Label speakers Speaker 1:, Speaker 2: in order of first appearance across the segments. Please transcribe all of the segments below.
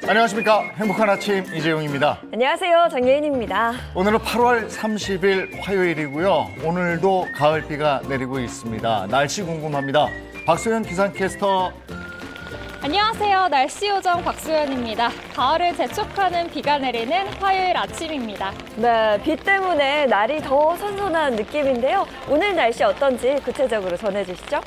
Speaker 1: 안녕하십니까. 행복한 아침 이재용입니다.
Speaker 2: 안녕하세요. 정예인입니다.
Speaker 1: 오늘은 8월 30일 화요일이고요. 오늘도 가을비가 내리고 있습니다. 날씨 궁금합니다. 박소연 기상캐스터.
Speaker 3: 안녕하세요. 날씨 요정 박소연입니다. 가을을 재촉하는 비가 내리는 화요일 아침입니다.
Speaker 2: 네, 비 때문에 날이 더 선선한 느낌인데요. 오늘 날씨 어떤지 구체적으로 전해주시죠.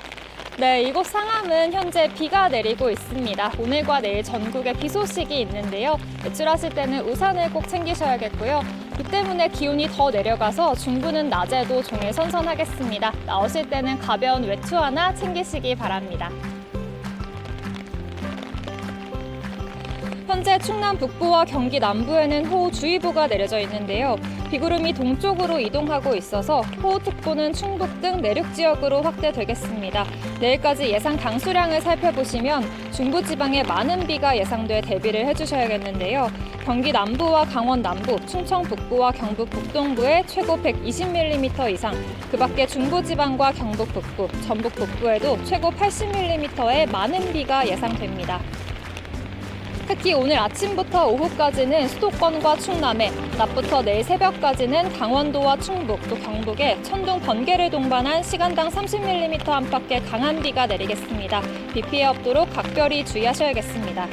Speaker 3: 네, 이곳 상암은 현재 비가 내리고 있습니다. 오늘과 내일 전국에 비 소식이 있는데요. 외출하실 때는 우산을 꼭 챙기셔야겠고요. 비 때문에 기온이 더 내려가서 중부는 낮에도 종일 선선하겠습니다. 나오실 때는 가벼운 외투 하나 챙기시기 바랍니다. 현재 충남 북부와 경기 남부에는 호우주의보가 내려져 있는데요. 비구름이 동쪽으로 이동하고 있어서 호우특보는 충북 등 내륙 지역으로 확대되겠습니다. 내일까지 예상 강수량을 살펴보시면 중부지방에 많은 비가 예상돼 대비를 해주셔야겠는데요. 경기 남부와 강원 남부, 충청 북부와 경북 북동부에 최고 120mm 이상, 그 밖에 중부지방과 경북 북부, 전북 북부에도 최고 80mm의 많은 비가 예상됩니다. 특히 오늘 아침부터 오후까지는 수도권과 충남에, 낮부터 내일 새벽까지는 강원도와 충북, 또 경북에 천둥, 번개를 동반한 시간당 30mm 안팎의 강한 비가 내리겠습니다. 비 피해 없도록 각별히 주의하셔야겠습니다.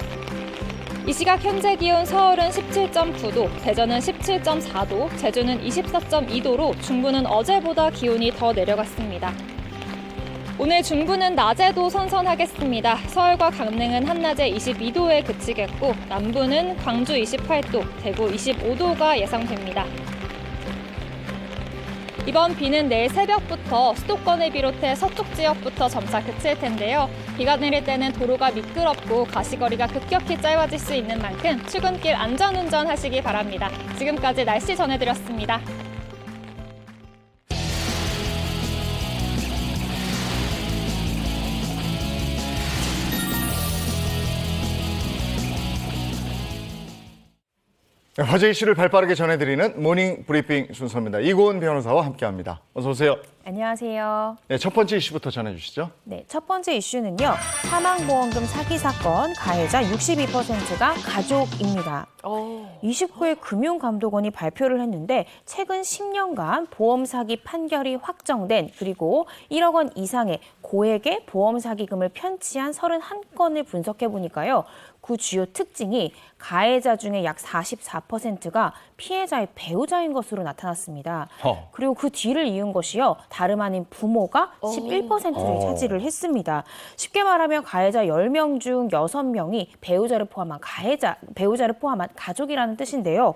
Speaker 3: 이 시각 현재 기온 서울은 17.9도, 대전은 17.4도, 제주는 24.2도로 중부는 어제보다 기온이 더 내려갔습니다. 오늘 중부는 낮에도 선선하겠습니다. 서울과 강릉은 한낮에 22도에 그치겠고 남부는 광주 28도, 대구 25도가 예상됩니다. 이번 비는 내일 새벽부터 수도권을 비롯해 서쪽 지역부터 점차 그칠 텐데요. 비가 내릴 때는 도로가 미끄럽고 가시거리가 급격히 짧아질 수 있는 만큼 출근길 안전운전 하시기 바랍니다. 지금까지 날씨 전해드렸습니다.
Speaker 1: 화제 이슈를 발빠르게 전해드리는 모닝 브리핑 순서입니다. 이고은 변호사와 함께합니다. 어서 오세요.
Speaker 4: 안녕하세요.
Speaker 1: 네, 첫 번째 이슈부터 전해주시죠.
Speaker 4: 네, 첫 번째 이슈는요. 사망보험금 사기 사건 가해자 62%가 가족입니다. 29일 금융감독원이 발표를 했는데 최근 10년간 보험 사기 판결이 확정된 그리고 1억 원 이상의 고액의 보험 사기금을 편취한 31건을 분석해 보니까요. 그 주요 특징이 가해자 중에 약 44%가 피해자의 배우자인 것으로 나타났습니다. 그리고 그 뒤를 이은 것이요. 다름 아닌 부모가 11%를 차지를 했습니다. 쉽게 말하면 가해자 10명 중 6명이 배우자를 포함한 가족이라는 뜻인데요.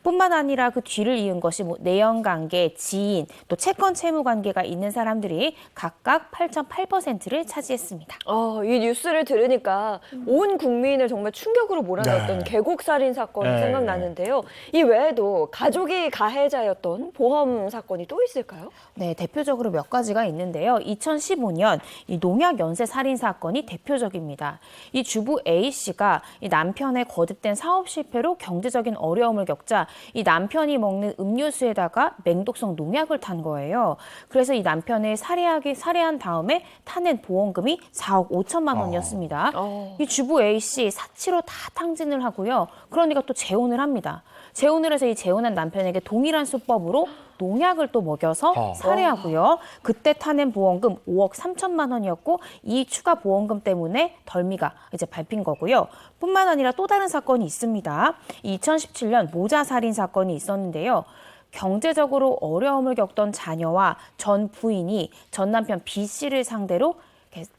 Speaker 4: 뿐만 아니라 그 뒤를 이은 것이 내연관계, 지인, 또 채권 채무 관계가 있는 사람들이 각각 8.8%를 차지했습니다.
Speaker 2: 이 뉴스를 들으니까 온 국민을 정말 충격으로 몰아넣었던 계곡살인 사건이 생각나는데요. 이 외에도 가족이 가해자였던 보험 사건이 또 있을까요?
Speaker 4: 네, 대표적으로 몇 가지가 있는데요. 2015년 이 농약 연쇄 살인 사건이 대표적입니다. 이 주부 A씨가 이 남편의 거듭된 사업 실패로 경제적인 어려움을 겪자 이 남편이 먹는 음료수에다가 맹독성 농약을 탄 거예요. 그래서 이 남편을 살해한 다음에 타낸 보험금이 4억 5천만 원이었습니다. 이 주부 A씨 사치로 다 탕진을 하고요. 그러니까 또 재혼을 합니다. 재혼을 해서 이 재혼한 남편에게 동일한 수법으로 농약을 또 먹여서 살해하고요. 그때 타낸 보험금 5억 3천만 원이었고 이 추가 보험금 때문에 덜미가 이제 밟힌 거고요. 뿐만 아니라 또 다른 사건이 있습니다. 2017년 모자 살인 사건이 있었는데요. 경제적으로 어려움을 겪던 자녀와 전 부인이 전 남편 B 씨를 상대로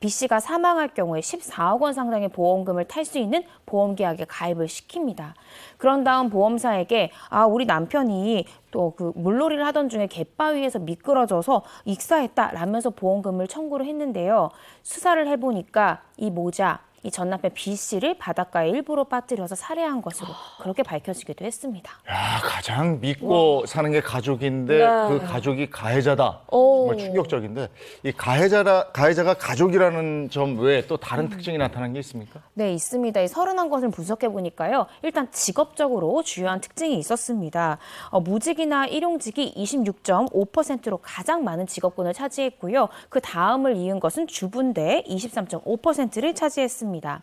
Speaker 4: B 씨가 사망할 경우에 14억 원 상당의 보험금을 탈 수 있는 보험계약에 가입을 시킵니다. 그런 다음 보험사에게 우리 남편이 또 그 물놀이를 하던 중에 갯바위에서 미끄러져서 익사했다라면서 보험금을 청구를 했는데요. 수사를 해보니까 이 모자, 이 전 남편 B 씨를 바닷가에 일부러 빠뜨려서 살해한 것으로 그렇게 밝혀지기도 했습니다.
Speaker 1: 야, 가장 믿고 사는 게 가족인데
Speaker 2: 네.
Speaker 1: 그 가족이 가해자다.
Speaker 2: 오.
Speaker 1: 정말 충격적인데 이 가해자가 가족이라는 점 외에 또 다른 특징이 나타난 게 있습니까?
Speaker 4: 네, 있습니다. 이 31것을 분석해 보니까요. 일단 직업적으로 주요한 특징이 있었습니다. 무직이나 일용직이 26.5%로 가장 많은 직업군을 차지했고요. 그 다음을 이은 것은 주부인데 23.5%를 차지했습니다.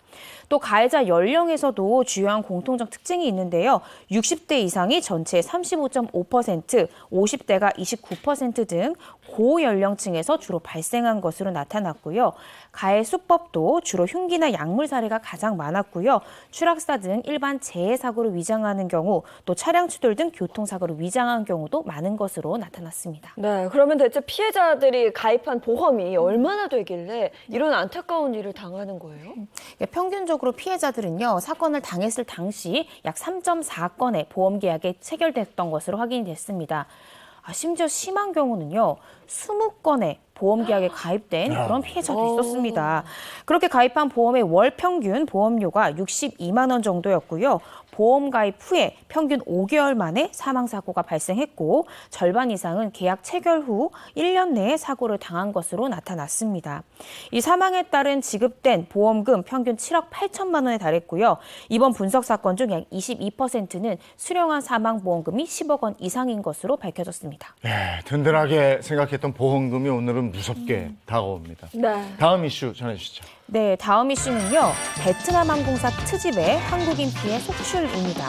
Speaker 4: 또 가해자 연령에서도 주요한 공통적 특징이 있는데요. 60대 이상이 전체의 35.5%, 50대가 29% 등 고연령층에서 주로 발생한 것으로 나타났고요. 가해 수법도 주로 흉기나 약물 살해가 가장 많았고요. 추락사 등 일반 재해 사고를 위장하는 경우, 또 차량 추돌 등 교통사고를 위장한 경우도 많은 것으로 나타났습니다.
Speaker 2: 네, 그러면 대체 피해자들이 가입한 보험이 얼마나 되길래 이런 안타까운 일을 당하는 거예요?
Speaker 4: 평균적으로 피해자들은요, 사건을 당했을 당시 약 3.4건의 보험 계약에 체결됐던 것으로 확인이 됐습니다. 심지어 심한 경우는요, 20건의 보험 계약에 가입된 그런 피해자도 있었습니다. 그렇게 가입한 보험의 월 평균 보험료가 62만 원 정도였고요. 보험 가입 후에 평균 5개월 만에 사망사고가 발생했고 절반 이상은 계약 체결 후 1년 내에 사고를 당한 것으로 나타났습니다. 이 사망에 따른 지급된 보험금 평균 7억 8천만 원에 달했고요. 이번 분석 사건 중 약 22%는 수령한 사망보험금이 10억 원 이상인 것으로 밝혀졌습니다.
Speaker 1: 네, 든든하게 생각했던 보험금이 오늘은 무섭게 다가옵니다.
Speaker 2: 네.
Speaker 1: 다음 이슈 전해주시죠.
Speaker 4: 네, 다음 이슈는요. 베트남 항공사 트집의 한국인 피해 속출입니다.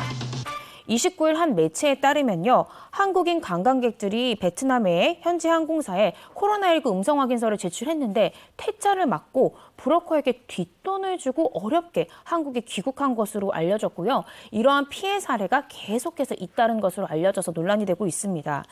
Speaker 4: 29일 한 매체에 따르면요. 한국인 관광객들이 베트남의 현지 항공사에 코로나19 음성 확인서를 제출했는데 퇴짜를 맞고 브로커에게 뒷돈을 주고 어렵게 한국에 귀국한 것으로 알려졌고요. 이러한 피해 사례가 계속해서 잇따른 것으로 알려져서 논란이 되고 있습니다.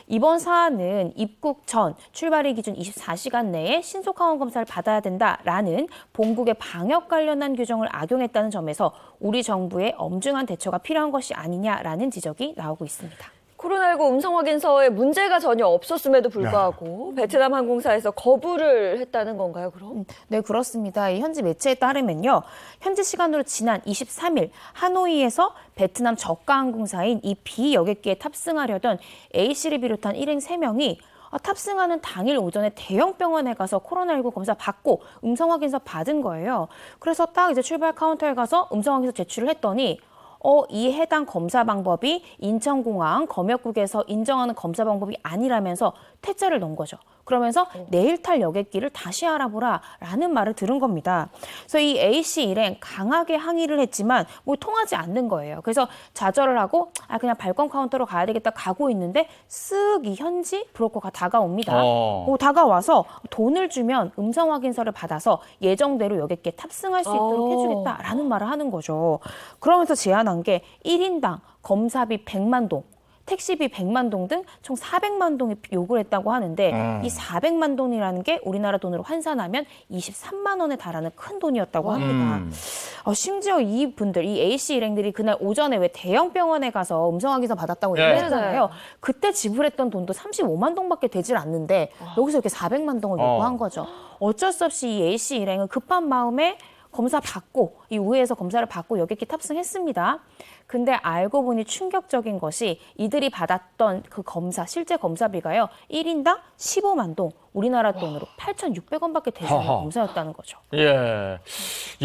Speaker 4: 이번 사안은 입국 전 출발일 기준 24시간 내에 신속항원 검사를 받아야 된다라는 본국의 방역 관련한 규정을 악용했다는 점에서 우리 정부의 엄중한 대처가 필요한 것이 아니냐라는 지적이 나오고 있습니다.
Speaker 2: 코로나19 음성 확인서에 문제가 전혀 없었음에도 불구하고 베트남 항공사에서 거부를 했다는 건가요, 그럼?
Speaker 4: 네, 그렇습니다. 이 현지 매체에 따르면요. 현지 시간으로 지난 23일 하노이에서 베트남 저가 항공사인 이 B 여객기에 탑승하려던 A씨를 비롯한 일행 3명이 탑승하는 당일 오전에 대형 병원에 가서 코로나19 검사 받고 음성 확인서 받은 거예요. 그래서 딱 이제 출발 카운터에 가서 음성 확인서 제출을 했더니 이 해당 검사 방법이 인천공항 검역국에서 인정하는 검사 방법이 아니라면서 퇴짜를 넣은 거죠. 그러면서 내일 탈 여객기를 다시 알아보라라는 말을 들은 겁니다. 그래서 이 A씨 일행 강하게 항의를 했지만 뭐 통하지 않는 거예요. 그래서 좌절을 하고 그냥 발권 카운터로 가야 되겠다 가고 있는데 쓱 이 현지 브로커가 다가옵니다. 다가와서 돈을 주면 음성 확인서를 받아서 예정대로 여객기에 탑승할 수 있도록 해주겠다라는 말을 하는 거죠. 그러면서 제안한 게 1인당 검사비 100만 동, 택시비 100만 동 등 총 400만 동이 요구를 했다고 하는데 이 400만 동이라는 게 우리나라 돈으로 환산하면 23만 원에 달하는 큰 돈이었다고 합니다. 심지어 이분들, 이 A씨 일행들이 그날 오전에 왜 대형 병원에 가서 음성 확인서 받았다고 얘기했잖아요. 그때 지불했던 돈도 35만 동밖에 되질 않는데 여기서 이렇게 400만 동을 요구한 거죠. 어쩔 수 없이 이 A씨 일행은 급한 마음에 검사 받고 이 우회에서 검사를 받고 여객기 탑승했습니다. 근데 알고 보니 충격적인 것이 이들이 받았던 그 검사, 실제 검사비가요. 1인당 15만 동, 우리나라 돈으로 8,600원밖에 되지 않는 검사였다는 거죠.
Speaker 1: 예.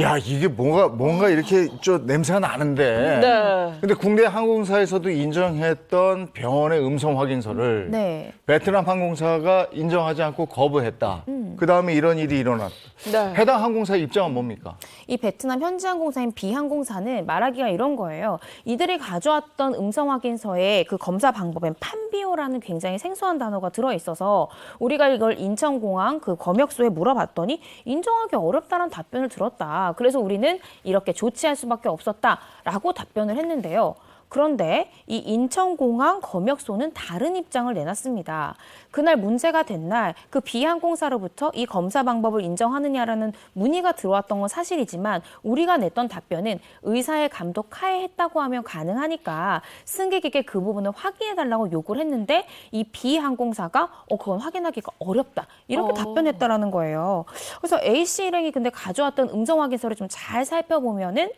Speaker 1: 야, 이게 뭔가 이렇게 좀 냄새가 나는데.
Speaker 2: 네.
Speaker 1: 근데 국내 항공사에서도 인정했던 병원의 음성 확인서를
Speaker 4: 네.
Speaker 1: 베트남 항공사가 인정하지 않고 거부했다. 그다음에 이런 일이 일어났다.
Speaker 2: 네.
Speaker 1: 해당 항공사의 입장은 뭡니까?
Speaker 4: 이 베트남 현지 항공사인 B항공사는 말하기가 이런 거예요. 이들이 가져왔던 음성 확인서에 그 검사 방법엔 판비오라는 굉장히 생소한 단어가 들어있어서 우리가 이걸 인천공항 그 검역소에 물어봤더니 인정하기 어렵다는 답변을 들었다. 그래서 우리는 이렇게 조치할 수밖에 없었다라고 답변을 했는데요. 그런데 이 인천공항 검역소는 다른 입장을 내놨습니다. 그날 문제가 된 날 그 비항공사로부터 이 검사 방법을 인정하느냐라는 문의가 들어왔던 건 사실이지만 우리가 냈던 답변은 의사의 감독 하에 했다고 하면 가능하니까 승객에게 그 부분을 확인해달라고 요구를 했는데 이 비항공사가 그건 확인하기가 어렵다 이렇게 답변했다라는 거예요. 그래서 A씨 일행이 근데 가져왔던 음성 확인서를 좀 잘 살펴보면은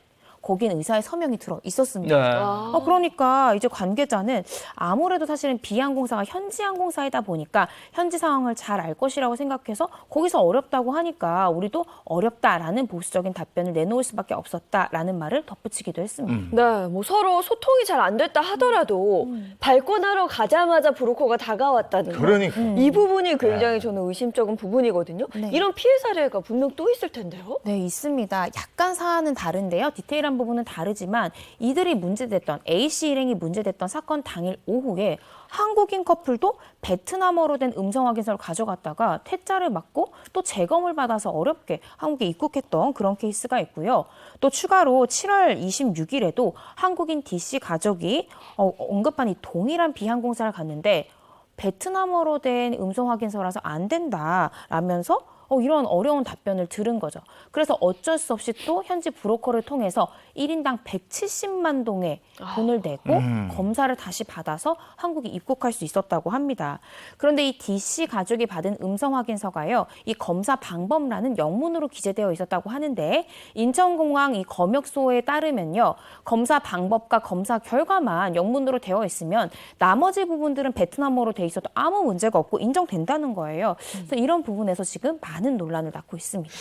Speaker 4: 거기는 의사의 서명이 들어 있었습니다.
Speaker 1: 네.
Speaker 4: 그러니까 이제 관계자는 아무래도 사실은 비항공사가 현지항공사이다 보니까 현지 상황을 잘 알 것이라고 생각해서 거기서 어렵다고 하니까 우리도 어렵다라는 보수적인 답변을 내놓을 수밖에 없었다라는 말을 덧붙이기도 했습니다.
Speaker 2: 네, 뭐 서로 소통이 잘 안 됐다 하더라도 발권하러 가자마자 브로커가 다가왔다는 거.
Speaker 1: 그러니까.
Speaker 2: 이 부분이 굉장히 저는 의심적인 부분이거든요.
Speaker 4: 네.
Speaker 2: 이런 피해 사례가 분명 또 있을 텐데요.
Speaker 4: 네, 있습니다. 약간 사안은 다른데요. 디테일한 부분은 다르지만 이들이 문제됐던 A씨 일행이 문제됐던 사건 당일 오후에 한국인 커플도 베트남어로 된 음성 확인서를 가져갔다가 퇴짜를 맞고 또 재검을 받아서 어렵게 한국에 입국했던 그런 케이스가 있고요. 또 추가로 7월 26일에도 한국인 D씨 가족이 언급한 이 동일한 비항공사를 갔는데 베트남어로 된 음성 확인서라서 안 된다라면서 이런 어려운 답변을 들은 거죠. 그래서 어쩔 수 없이 또 현지 브로커를 통해서 1인당 170만 동의 돈을 내고 검사를 다시 받아서 한국에 입국할 수 있었다고 합니다. 그런데 이 D씨 가족이 받은 음성 확인서가요. 이 검사 방법란은 영문으로 기재되어 있었다고 하는데 인천공항 이 검역소에 따르면요. 검사 방법과 검사 결과만 영문으로 되어 있으면 나머지 부분들은 베트남어로 돼 있어도 아무 문제가 없고 인정된다는 거예요. 그래서 이런 부분에서 지금 많은 논란을 낳고 있습니다.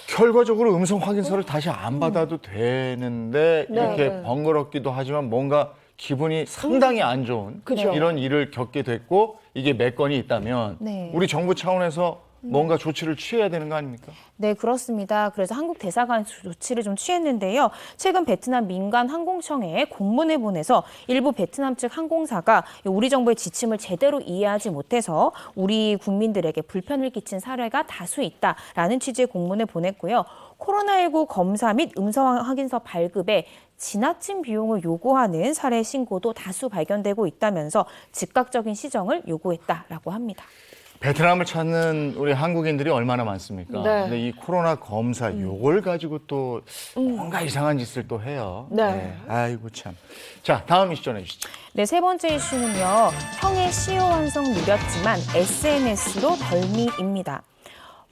Speaker 1: 결과적으로 음성 확인서를 다시 안 받아도 되는데
Speaker 2: 네,
Speaker 1: 이렇게
Speaker 2: 네.
Speaker 1: 번거롭기도 하지만 뭔가 기분이 상당히 안 좋은
Speaker 2: 그죠.
Speaker 1: 이런 일을 겪게 됐고 이게 몇 건이 있다면
Speaker 4: 네.
Speaker 1: 우리 정부 차원에서 뭔가 조치를 취해야 되는 거 아닙니까?
Speaker 4: 네, 그렇습니다. 그래서 한국 대사관 조치를 좀 취했는데요. 최근 베트남 민간 항공청에 공문을 보내서 일부 베트남 측 항공사가 우리 정부의 지침을 제대로 이해하지 못해서 우리 국민들에게 불편을 끼친 사례가 다수 있다라는 취지의 공문을 보냈고요. 코로나19 검사 및 음성 확인서 발급에 지나친 비용을 요구하는 사례 신고도 다수 발견되고 있다면서 즉각적인 시정을 요구했다라고 합니다.
Speaker 1: 베트남을 찾는 우리 한국인들이 얼마나 많습니까?
Speaker 2: 네.
Speaker 1: 근데 이 코로나 검사 요걸 가지고 또 뭔가 이상한 짓을 또 해요.
Speaker 2: 네.
Speaker 1: 아이고 참. 자, 다음 이슈 전해주시죠.
Speaker 4: 네, 세 번째 이슈는요. 형의 시효 완성 느렸지만 SNS로 덜미입니다.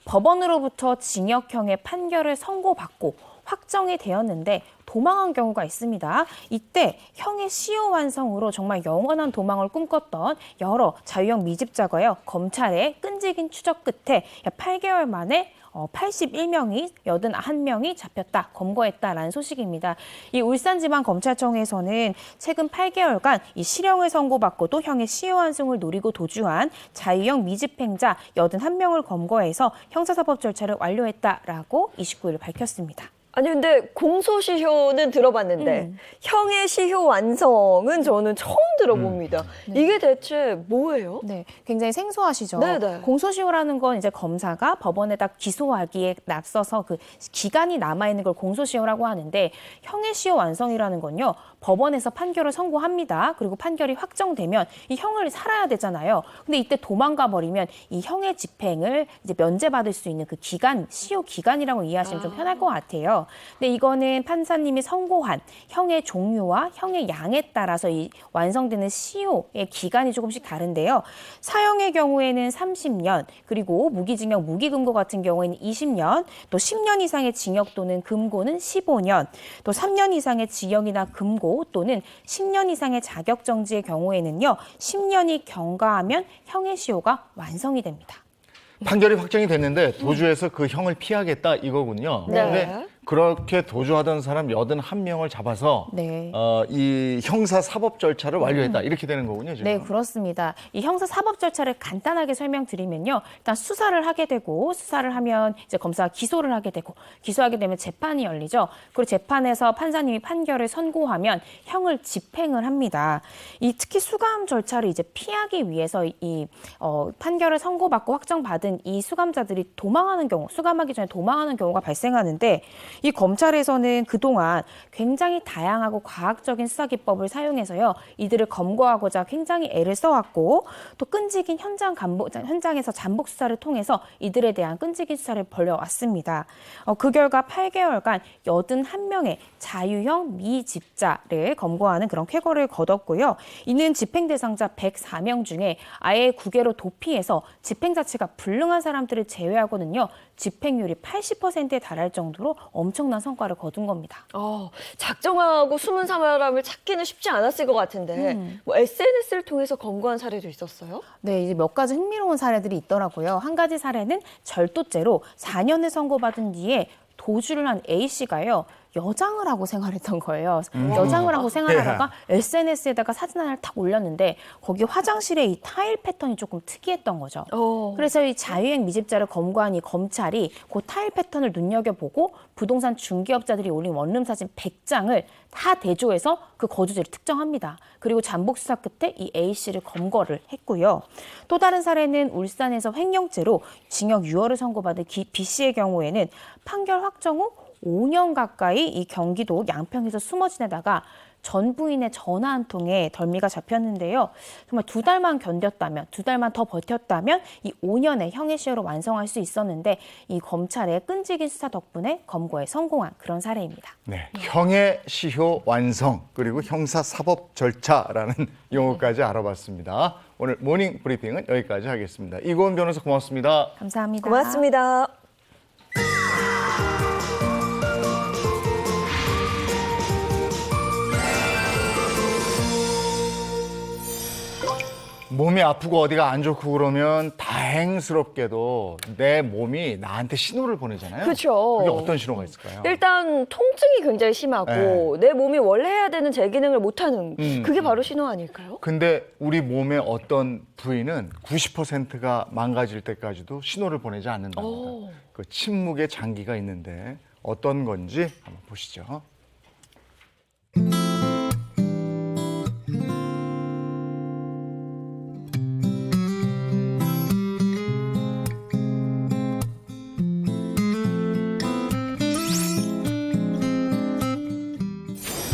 Speaker 4: 법원으로부터 징역형의 판결을 선고받고 확정이 되었는데 도망한 경우가 있습니다. 이때 형의 시효 완성으로 정말 영원한 도망을 꿈꿨던 여러 자유형 미집자가요. 검찰의 끈질긴 추적 끝에 8개월 만에 81명이 81명이 잡혔다, 검거했다라는 소식입니다. 이 울산지방검찰청에서는 최근 8개월간 이 실형을 선고받고도 형의 시효 완성을 노리고 도주한 자유형 미집행자 81명을 검거해서 형사사법 절차를 완료했다라고 29일 밝혔습니다.
Speaker 2: 아니 근데 공소시효는 들어봤는데 형의 시효 완성은 저는 처음 들어봅니다. 이게 대체 뭐예요?
Speaker 4: 네, 굉장히 생소하시죠.
Speaker 2: 네네.
Speaker 4: 공소시효라는 건 이제 검사가 법원에다 기소하기에 앞서서 그 기간이 남아 있는 걸 공소시효라고 하는데 형의 시효 완성이라는 건요. 법원에서 판결을 선고합니다. 그리고 판결이 확정되면 이 형을 살아야 되잖아요. 근데 이때 도망가 버리면 이 형의 집행을 이제 면제받을 수 있는 그 기간, 시효 기간이라고 이해하시면 좀 편할 것 같아요. 근데 이거는 판사님이 선고한 형의 종류와 형의 양에 따라서 이 완성되는 시효의 기간이 조금씩 다른데요. 사형의 경우에는 30년, 그리고 무기징역, 무기금고 같은 경우에는 20년, 또 10년 이상의 징역 또는 금고는 15년, 또 3년 이상의 징역이나 금고 또는 10년 이상의 자격정지의 경우에는요. 10년이 경과하면 형의 시효가 완성이 됩니다.
Speaker 1: 판결이 확정이 됐는데 도주해서 그 형을 피하겠다 이거군요.
Speaker 2: 네.
Speaker 1: 근데 그렇게 도주하던 사람 81명을 잡아서
Speaker 4: 네.
Speaker 1: 이 형사 사법 절차를 완료했다 이렇게 되는 거군요. 지금.
Speaker 4: 네, 그렇습니다. 이 형사 사법 절차를 간단하게 설명드리면요. 일단 수사를 하게 되고 수사를 하면 이제 검사가 기소를 하게 되고 기소하게 되면 재판이 열리죠. 그리고 재판에서 판사님이 판결을 선고하면 형을 집행을 합니다. 이 특히 수감 절차를 이제 피하기 위해서 이 판결을 선고받고 확정받은 이 수감자들이 도망하는 경우, 수감하기 전에 도망하는 경우가 발생하는데 이 검찰에서는 그동안 굉장히 다양하고 과학적인 수사 기법을 사용해서요. 이들을 검거하고자 굉장히 애를 써왔고 또 끈질긴 현장에서 잠복 수사를 통해서 이들에 대한 끈질긴 수사를 벌여왔습니다. 그 결과 8개월간 81명의 자유형 미집자를 검거하는 그런 쾌거를 거뒀고요. 이는 집행 대상자 104명 중에 아예 국외로 도피해서 집행 자체가 불능한 사람들을 제외하고는요. 집행률이 80%에 달할 정도로 엄청난 성과를 거둔 겁니다.
Speaker 2: 작정하고 숨은 사람을 찾기는 쉽지 않았을 것 같은데 뭐 SNS를 통해서 검거한 사례도 있었어요?
Speaker 4: 네, 이제 몇 가지 흥미로운 사례들이 있더라고요. 한 가지 사례는 절도죄로 4년을 선고받은 뒤에 도주를 한 A씨가요. 여장을 하고 생활했던 거예요. 여장을 하고 생활하다가 SNS에다가 사진 하나를 탁 올렸는데 거기 화장실에 이 타일 패턴이 조금 특이했던 거죠. 그래서 이 자유행 미집자를 검거한 이 검찰이 그 타일 패턴을 눈여겨보고 부동산 중개업자들이 올린 원룸 사진 100장을 다 대조해서 그 거주지를 특정합니다. 그리고 잠복 수사 끝에 이 A씨를 검거를 했고요. 또 다른 사례는 울산에서 횡령죄로 징역 6월을 선고받은 B씨의 경우에는 판결 확정 후 5년 가까이 이 경기도 양평에서 숨어 지내다가 전 부인의 전화 한 통에 덜미가 잡혔는데요. 정말 2달만 견뎠다면, 2달만 더 버텼다면 이 5년의 형의 시효를 완성할 수 있었는데 이 검찰의 끈질긴 수사 덕분에 검거에 성공한 그런 사례입니다.
Speaker 1: 네, 형의 시효 완성 그리고 형사사법 절차라는 용어까지 알아봤습니다. 오늘 모닝 브리핑은 여기까지 하겠습니다. 이고은 변호사 고맙습니다.
Speaker 4: 감사합니다.
Speaker 2: 고맙습니다.
Speaker 1: 몸이 아프고 어디가 안 좋고 그러면 다행스럽게도 내 몸이 나한테 신호를 보내잖아요.
Speaker 2: 그렇죠.
Speaker 1: 그게 어떤 신호가 있을까요?
Speaker 2: 일단 통증이 굉장히 심하고 내 몸이 원래 해야 되는 제 기능을 못하는 그게 바로 신호 아닐까요?
Speaker 1: 근데 우리 몸의 어떤 부위는 90%가 망가질 때까지도 신호를 보내지 않는답니다. 그 침묵의 장기가 있는데 어떤 건지 한번 보시죠.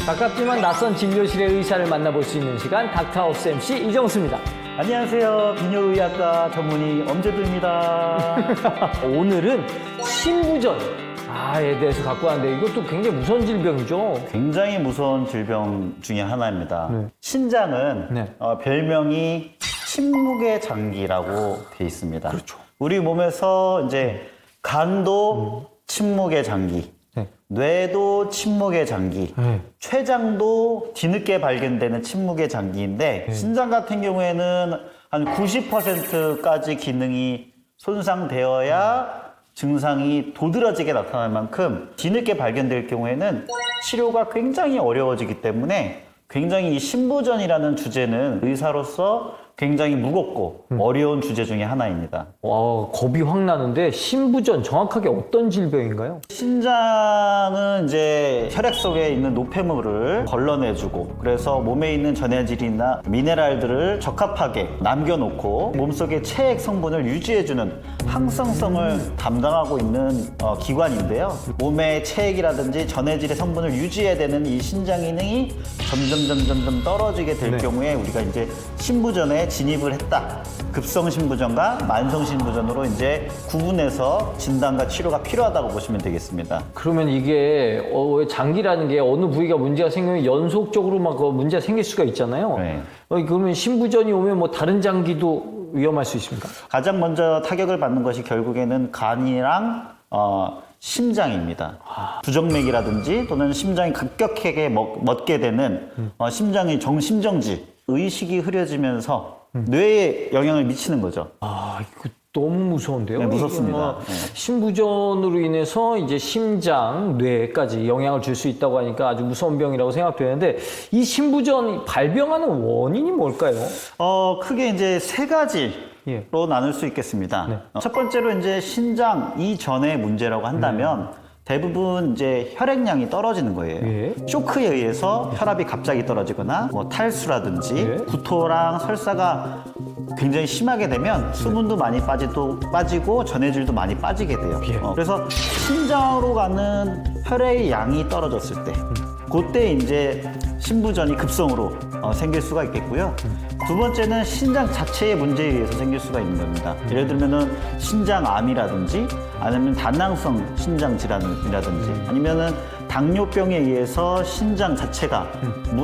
Speaker 5: 가깝지만 낯선 진료실의 의사를 만나볼 수 있는 시간 닥터하우스 MC 이정수입니다.
Speaker 6: 안녕하세요. 비뇨의학과 전문의 엄재두입니다.
Speaker 5: 오늘은 신부전에 대해서 갖고 왔는데 이것도 굉장히 무서운 질병이죠.
Speaker 6: 굉장히 무서운 질병 중에 하나입니다.
Speaker 5: 네.
Speaker 6: 신장은
Speaker 5: 네.
Speaker 6: 별명이 침묵의 장기라고 돼 있습니다.
Speaker 5: 그렇죠.
Speaker 6: 우리 몸에서 이제 간도 침묵의 장기,
Speaker 5: 네.
Speaker 6: 뇌도 침묵의 장기,
Speaker 5: 네.
Speaker 6: 췌장도 뒤늦게 발견되는 침묵의 장기인데 신장 같은 경우에는 한 90%까지 기능이 손상되어야 증상이 도드라지게 나타날 만큼 뒤늦게 발견될 경우에는 치료가 굉장히 어려워지기 때문에 굉장히 이 신부전이라는 주제는 의사로서 굉장히 무겁고 어려운 주제 중에 하나입니다.
Speaker 5: 겁이 확 나는데 신부전 정확하게 어떤 질병인가요?
Speaker 6: 신장은 이제 혈액 속에 있는 노폐물을 걸러내주고 그래서 몸에 있는 전해질이나 미네랄들을 적합하게 남겨놓고 몸속의 체액 성분을 유지해주는 항성성을 담당하고 있는 기관인데요. 몸의 체액이라든지 전해질의 성분을 유지해야 되는 이 신장 기능이 점점 떨어지게 될 경우에 우리가 이제 신부전에 진입을 했다. 급성 신부전과 만성 신부전으로 이제 구분해서 진단과 치료가 필요하다고 보시면 되겠습니다.
Speaker 5: 그러면 이게 장기라는 게 어느 부위가 문제가 생기면 연속적으로 막 문제가 생길 수가 있잖아요.
Speaker 6: 네.
Speaker 5: 그러면 신부전이 오면 뭐 다른 장기도 위험할 수 있습니까?
Speaker 6: 가장 먼저 타격을 받는 것이 결국에는 간이랑 심장입니다. 부정맥이라든지 또는 심장이 급격하게 멎게 되는 심장의 정심정지, 의식이 흐려지면서 뇌에 영향을 미치는 거죠.
Speaker 5: 이거 너무 무서운데요?
Speaker 6: 네, 무섭습니다.
Speaker 5: 이게 신부전으로 인해서 이제 심장, 뇌까지 영향을 줄 수 있다고 하니까 아주 무서운 병이라고 생각되는데 이 신부전 발병하는 원인이 뭘까요?
Speaker 6: 크게 이제 세 가지로
Speaker 5: 예.
Speaker 6: 나눌 수 있겠습니다.
Speaker 5: 네.
Speaker 6: 첫 번째로 이제 신장 이전의 문제라고 한다면 대부분 이제 혈액량이 떨어지는 거예요.
Speaker 5: 예.
Speaker 6: 쇼크에 의해서 혈압이 갑자기 떨어지거나 뭐 탈수라든지
Speaker 5: 예.
Speaker 6: 구토랑 설사가 굉장히 심하게 되면 수분도 많이 빠지고 전해질도 많이 빠지게 돼요. 그래서 신장으로 가는 혈액의 양이 떨어졌을 때 그때 이제 신부전이 급성으로 생길 수가 있겠고요. 두 번째는 신장 자체의 문제에 의해서 생길 수가 있는 겁니다. 예를 들면은 신장암이라든지 아니면 다낭성 신장 질환이라든지 아니면은 당뇨병에 의해서 신장 자체가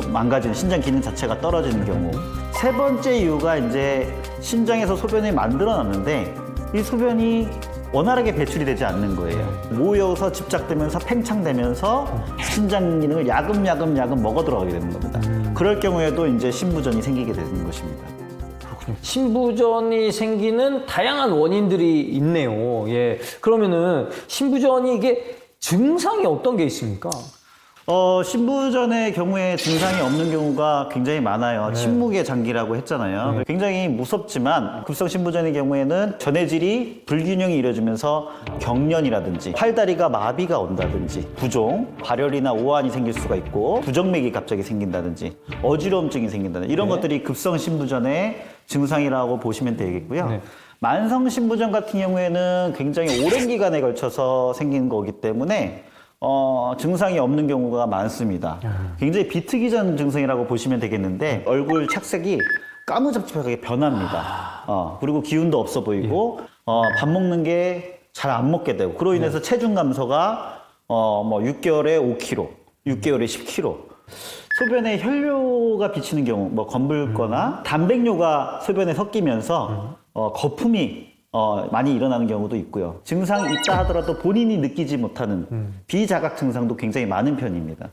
Speaker 6: 망가지는 신장 기능 자체가 떨어지는 경우. 세 번째 이유가 이제 신장에서 소변이 만들어놨는데 이 소변이 원활하게 배출이 되지 않는 거예요. 모여서 집착되면서 팽창되면서 신장 기능을 야금야금 먹어 들어가게 되는 겁니다. 그럴 경우에도 이제 신부전이 생기게 되는 것입니다.
Speaker 5: 신부전이 생기는 다양한 원인들이 있네요. 예. 그러면은 신부전이 이게 증상이 어떤 게 있습니까?
Speaker 6: 신부전의 경우에 증상이 없는 경우가 굉장히 많아요. 침묵의 장기라고 했잖아요. 굉장히 무섭지만 급성 신부전의 경우에는 전해질이 불균형이 이루어지면서 경련이라든지 팔다리가 마비가 온다든지 부종, 발열이나 오한이 생길 수가 있고 부정맥이 갑자기 생긴다든지 어지러움증이 생긴다든지 이런 것들이 급성 신부전의 증상이라고 보시면 되겠고요. 만성 신부전 같은 경우에는 굉장히 오랜 기간에 걸쳐서 생긴 거기 때문에 증상이 없는 경우가 많습니다. 굉장히 비특이전 증상이라고 보시면 되겠는데 얼굴 착색이 까무잡잡하게 변합니다. 그리고 기운도 없어 보이고 밥 먹는 게 잘 안 먹게 되고 그로 인해서 체중 감소가 6개월에 5kg, 6개월에 10kg. 소변에 혈뇨가 비치는 경우, 뭐 검붉거나 단백뇨가 소변에 섞이면서 거품이 많이 일어나는 경우도 있고요. 증상이 있다 하더라도 본인이 느끼지 못하는 비자각 증상도 굉장히 많은 편입니다.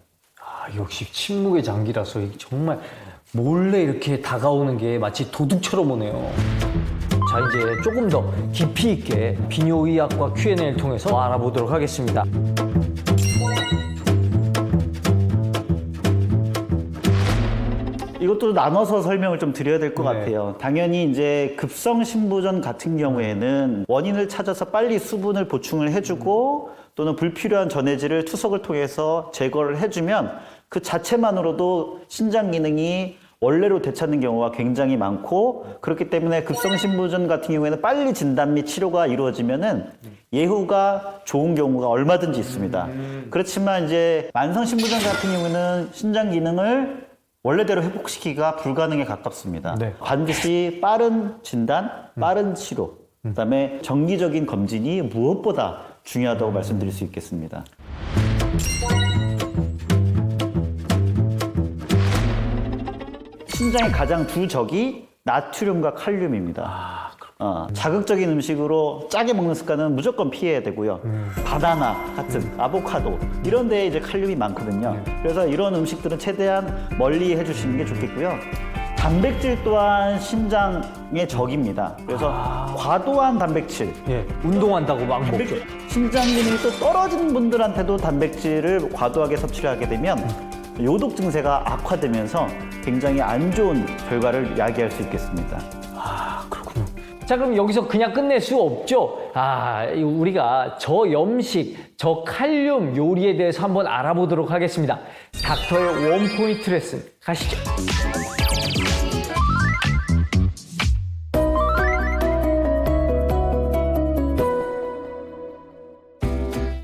Speaker 5: 역시 침묵의 장기라서 이게 정말 몰래 이렇게 다가오는 게 마치 도둑처럼 오네요. 자, 이제 조금 더 깊이 있게 비뇨의학과 Q&A를 통해서 알아보도록 하겠습니다.
Speaker 6: 이것도 나눠서 설명을 좀 드려야 될 것 같아요. 당연히 이제 급성 신부전 같은 경우에는 원인을 찾아서 빨리 수분을 보충을 해주고 또는 불필요한 전해질을 투석을 통해서 제거를 해주면 그 자체만으로도 신장 기능이 원래로 되찾는 경우가 굉장히 많고 그렇기 때문에 급성 신부전 같은 경우에는 빨리 진단 및 치료가 이루어지면은 예후가 좋은 경우가 얼마든지 있습니다. 그렇지만 이제 만성 신부전 같은 경우에는 신장 기능을 원래대로 회복시키기가 불가능에 가깝습니다. 반드시 빠른 진단, 빠른 치료, 그다음에 정기적인 검진이 무엇보다 중요하다고 말씀드릴 수 있겠습니다. 신장의 가장 두 적이 나트륨과 칼륨입니다. 자극적인 음식으로 짜게 먹는 습관은 무조건 피해야 되고요. 바나나 같은 아보카도 이런 데에 이제 칼륨이 많거든요. 그래서 이런 음식들은 최대한 멀리 해주시는 게 좋겠고요. 단백질 또한 신장의 적입니다. 그래서 과도한 단백질,
Speaker 5: 운동한다고 막 먹죠.
Speaker 6: 신장 기능이 또 떨어진 분들한테도 단백질을 과도하게 섭취를 하게 되면 요독 증세가 악화되면서 굉장히 안 좋은 결과를 야기할 수 있겠습니다.
Speaker 5: 그렇군요. 자, 그럼 여기서 그냥 끝낼 수 없죠. 우리가 저염식, 저칼륨 요리에 대해서 한번 알아보도록 하겠습니다. 닥터의 원포인트 레슨 가시죠.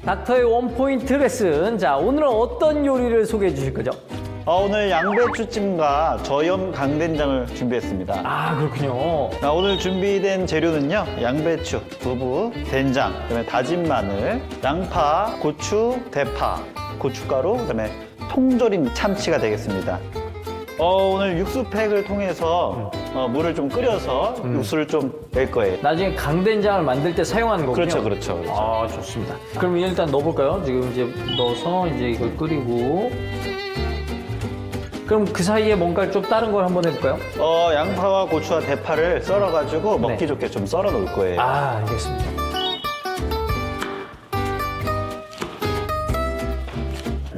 Speaker 5: 닥터의 원포인트 레슨. 자, 오늘은 어떤 요리를 소개해 주실 거죠?
Speaker 6: 오늘 양배추찜과 저염 강된장을 준비했습니다.
Speaker 5: 그렇군요.
Speaker 6: 오늘 준비된 재료는요. 양배추, 두부, 된장, 그다음에 다진 마늘, 양파, 고추, 대파, 고춧가루, 그다음에 통조림 참치가 되겠습니다. 오늘 육수팩을 통해서 물을 좀 끓여서 육수를 좀 낼 거예요.
Speaker 5: 나중에 강된장을 만들 때 사용하는 거군요.
Speaker 6: 그렇죠.
Speaker 5: 좋습니다. 그럼 일단 넣어볼까요? 지금 이제 넣어서 이제 이걸 끓이고. 그럼 그 사이에 뭔가 좀 다른 걸 한번 해볼까요?
Speaker 6: 양파와 고추와 대파를 썰어가지고 먹기 좋게 좀 썰어 놓을 거예요.
Speaker 5: 알겠습니다.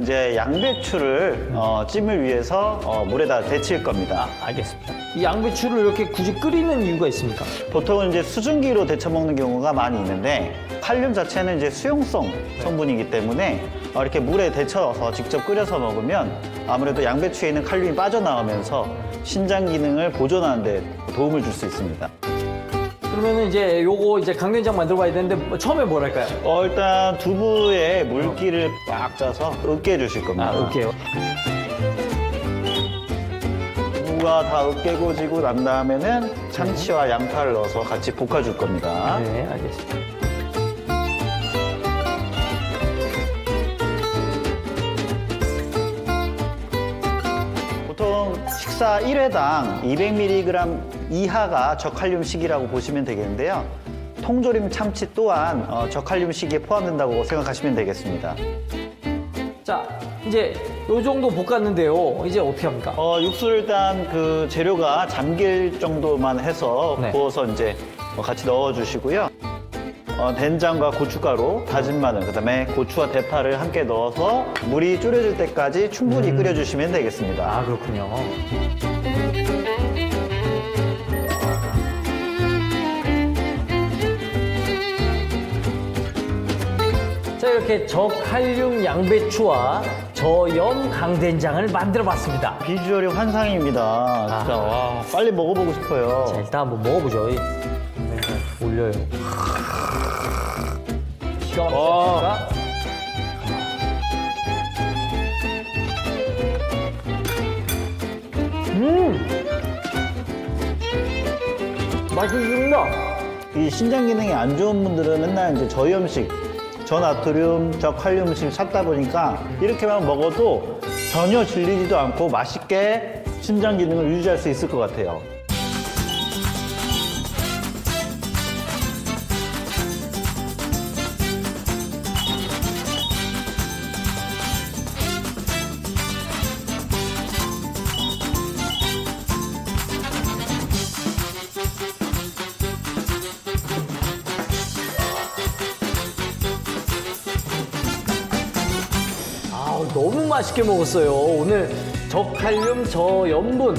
Speaker 6: 이제 양배추를 찜을 위해서 물에다 데칠 겁니다.
Speaker 5: 알겠습니다. 이 양배추를 이렇게 굳이 끓이는 이유가 있습니까?
Speaker 6: 보통은 이제 수증기로 데쳐 먹는 경우가 많이 있는데 칼륨 자체는 이제 수용성 성분이기 때문에 이렇게 물에 데쳐서 직접 끓여서 먹으면 아무래도 양배추에 있는 칼륨이 빠져나오면서 신장 기능을 보존하는 데 도움을 줄 수 있습니다.
Speaker 5: 그러면은 이제 요거 이제 강된장 만들어봐야 되는데 처음에 뭘 할까요?
Speaker 6: 일단 두부에 물기를 꽉 짜서 으깨 주실 겁니다.
Speaker 5: 으깨요.
Speaker 6: 두부가 다 으깨고지고 난 다음에는 참치와 양파를 넣어서 같이 볶아줄 겁니다.
Speaker 5: 네, 알겠습니다.
Speaker 6: 보통 식사 1회당 200mg 이하가 저칼륨식이라고 보시면 되겠는데요. 통조림 참치 또한 저칼륨식에 포함된다고 생각하시면 되겠습니다.
Speaker 5: 자, 이제 요 정도 볶았는데요. 이제 어떻게 합니까?
Speaker 6: 육수를 일단 그 재료가 잠길 정도만 해서
Speaker 5: 네.
Speaker 6: 부어서 이제 같이 넣어주시고요. 된장과 고춧가루, 다진 마늘, 그다음에 고추와 대파를 함께 넣어서 물이 졸여질 때까지 충분히 끓여주시면 되겠습니다.
Speaker 5: 아, 그렇군요. 자, 이렇게 저칼륨 양배추와 저염 강된장을 만들어 봤습니다.
Speaker 6: 비주얼이 환상입니다. 진짜 와, 빨리 먹어보고 싶어요.
Speaker 5: 자, 일단 한번 먹어보죠. 올려요. 기가 막히니까. 맛있습니다.
Speaker 6: 이 신장 기능이 안 좋은 분들은 맨날 이제 저염식, 저나트륨, 저칼륨식 찾다 보니까 이렇게만 먹어도 전혀 질리지도 않고 맛있게 신장 기능을 유지할 수 있을 것 같아요.
Speaker 5: 너무 맛있게 먹었어요. 오늘 저칼륨, 저염분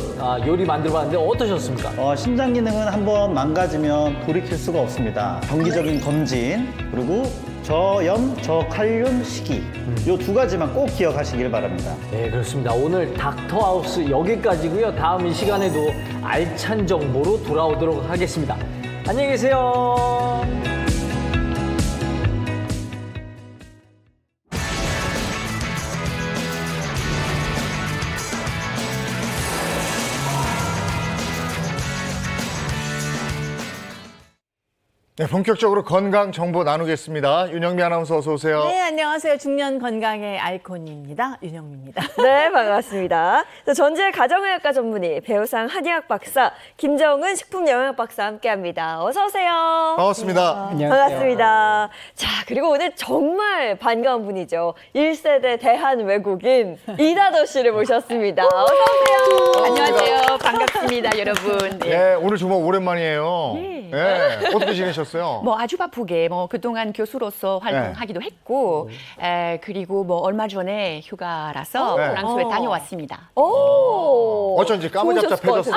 Speaker 5: 요리 만들어봤는데 어떠셨습니까?
Speaker 6: 신장 기능은 한번 망가지면 돌이킬 수가 없습니다. 정기적인 검진, 그리고 저염, 저칼륨 시기. 이 두 가지만 꼭 기억하시길 바랍니다.
Speaker 5: 네, 그렇습니다. 오늘 닥터하우스 여기까지고요. 다음 이 시간에도 알찬 정보로 돌아오도록 하겠습니다. 안녕히 계세요.
Speaker 1: 네, 본격적으로 건강 정보 나누겠습니다. 윤영미 아나운서 어서 오세요.
Speaker 7: 네, 안녕하세요. 중년 건강의 아이콘입니다. 윤영미입니다.
Speaker 2: 네, 반갑습니다. 전주의 가정의학과 전문의 배우상 한의학 박사 김정은 식품영양 박사 함께합니다. 어서 오세요.
Speaker 1: 반갑습니다.
Speaker 2: 반갑습니다. 자, 그리고 오늘 정말 반가운 분이죠. 1세대 대한 외국인 이다도 씨를 모셨습니다. 어서 오세요.
Speaker 8: 안녕하세요. 반갑습니다, 여러분. 네.
Speaker 1: 네, 오늘 정말 오랜만이에요. 네, 어떻게 지내셨어요?
Speaker 8: 뭐 아주 바쁘게 뭐 그동안 교수로서 활동하기도 했고 그리고 뭐 얼마 전에 휴가라서
Speaker 1: 네.
Speaker 8: 프랑스에 다녀왔습니다.
Speaker 2: 오.
Speaker 1: 어쩐지 까무잡잡해졌어.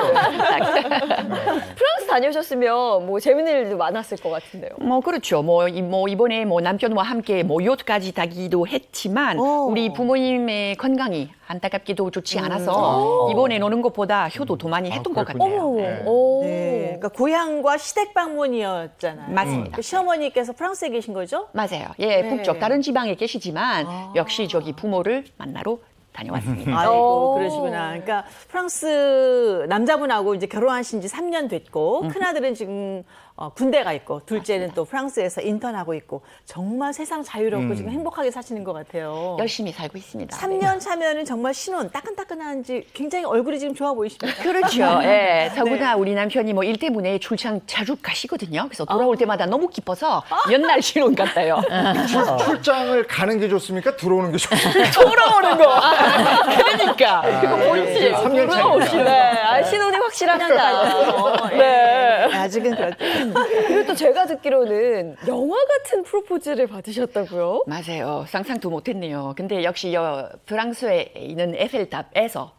Speaker 2: 프랑스 다녀오셨으면 뭐 재밌는 일도 많았을 것 같은데요.
Speaker 8: 뭐 그렇죠. 뭐 이번에 뭐 남편과 함께 뭐 요트까지 타기도 했지만 우리 부모님의 건강이 안타깝게도 좋지 않아서 이번에 노는 것보다 효도 더 많이 했던 것
Speaker 1: 그렇군요.
Speaker 8: 같아요.
Speaker 1: 네.
Speaker 2: 오.
Speaker 7: 네, 그러니까 고향과 시댁 방문이었잖아요.
Speaker 8: 맞습니다.
Speaker 7: 그 시어머니께서 프랑스에 계신 거죠?
Speaker 8: 맞아요. 예, 북쪽 다른 지방에 계시지만 역시 저기 부모를 만나러 다녀왔습니다.
Speaker 7: 아이고, 그러시구나. 그러니까 프랑스 남자분하고 이제 결혼하신 지 3년 됐고, 큰아들은 지금 군대 가 있고, 둘째는 또 프랑스에서 인턴하고 있고, 정말 세상 자유롭고 지금 행복하게 사시는 것 같아요.
Speaker 8: 열심히 살고 있습니다.
Speaker 7: 3년 차면은 정말 신혼, 따끈따끈한지 굉장히 얼굴이 지금 좋아 보이십니다.
Speaker 8: 그렇죠. 예. 더구나 우리 남편이 뭐 일 때문에 출장 자주 가시거든요. 그래서 돌아올 때마다 너무 기뻐서 연날 신혼 같아요.
Speaker 1: 출장을 가는 게 좋습니까? 들어오는 게 좋습니까?
Speaker 8: 돌아오는 거. 그러니까. 그거 보이지?
Speaker 1: 3년 차니까.
Speaker 2: 네, 신혼이 확실합니다. 네.
Speaker 7: 아직은 그렇죠.
Speaker 2: 그리고 또 제가 듣기로는 영화 같은 프로포즈를 받으셨다고요?
Speaker 8: 맞아요. 상상도 못했네요. 근데 역시 프랑스에 있는 에펠탑에서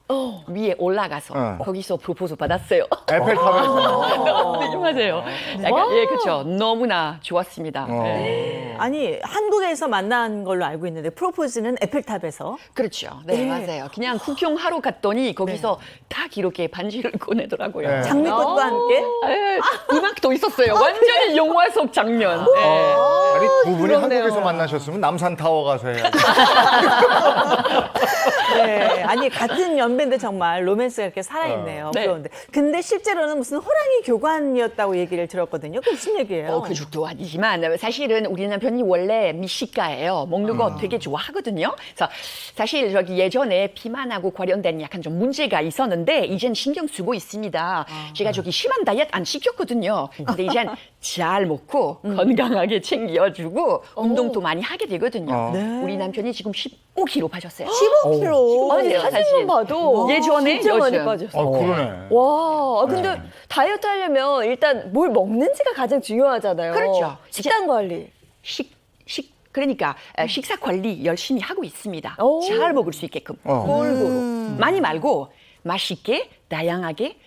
Speaker 8: 위에 올라가서 거기서 프로포즈 받았어요.
Speaker 1: 에펠탑에서.
Speaker 8: 네, 맞아요. 약간, 예, 그렇죠. 너무나 좋았습니다. 네.
Speaker 7: 아니 한국에서 만난 걸로 알고 있는데 프로포즈는 에펠탑에서.
Speaker 8: 그렇죠. 네, 맞아요. 그냥 구경하러 갔더니 거기서 딱 이렇게 반지를 꺼내더라고요.
Speaker 1: 네.
Speaker 7: 장미꽃과 함께.
Speaker 8: 예, 음악도 있었어요. 완전히 영화 속 장면. 예.
Speaker 1: 아니 두 분이
Speaker 2: 그렇네요.
Speaker 1: 한국에서 만나셨으면 남산타워 가서 해야지.
Speaker 7: 네, 아니 같은 연배인데 정말 로맨스가 이렇게 살아있네요.
Speaker 8: 네.
Speaker 7: 부러운데. 근데 실제로는 무슨 호랑이 교관이었다고 얘기를 들었거든요. 그게 무슨 얘기예요?
Speaker 8: 그 죽도 아니지만 사실은 우리 남편이 원래 미식가예요. 먹는 거 되게 좋아하거든요. 그래서 사실 저기 예전에 비만하고 관련된 약간 좀 문제가 있었는데 이젠 신경 쓰고 있습니다. 제가 저기 심한 다이어트 안 시켰거든요. 근데 이젠 잘 먹고 건강하게 챙겨주고 운동도 많이 하게 되거든요. 우리 남편이 지금 15kg 빠졌어요.
Speaker 7: 15kg.
Speaker 2: 아니
Speaker 8: 그래요,
Speaker 2: 사진만
Speaker 8: 사실.
Speaker 2: 봐도
Speaker 8: 예전에
Speaker 2: 진짜 많이
Speaker 8: 요즘.
Speaker 2: 빠졌어.
Speaker 1: 그러네.
Speaker 2: 와, 근데 다이어트 하려면 일단 뭘 먹는지가 가장 중요하잖아요.
Speaker 8: 그렇죠.
Speaker 2: 식단 관리.
Speaker 8: 그러니까 식사 관리 열심히 하고 있습니다.
Speaker 2: 오.
Speaker 8: 잘 먹을 수 있게끔 골고루 많이 말고 맛있게 다양하게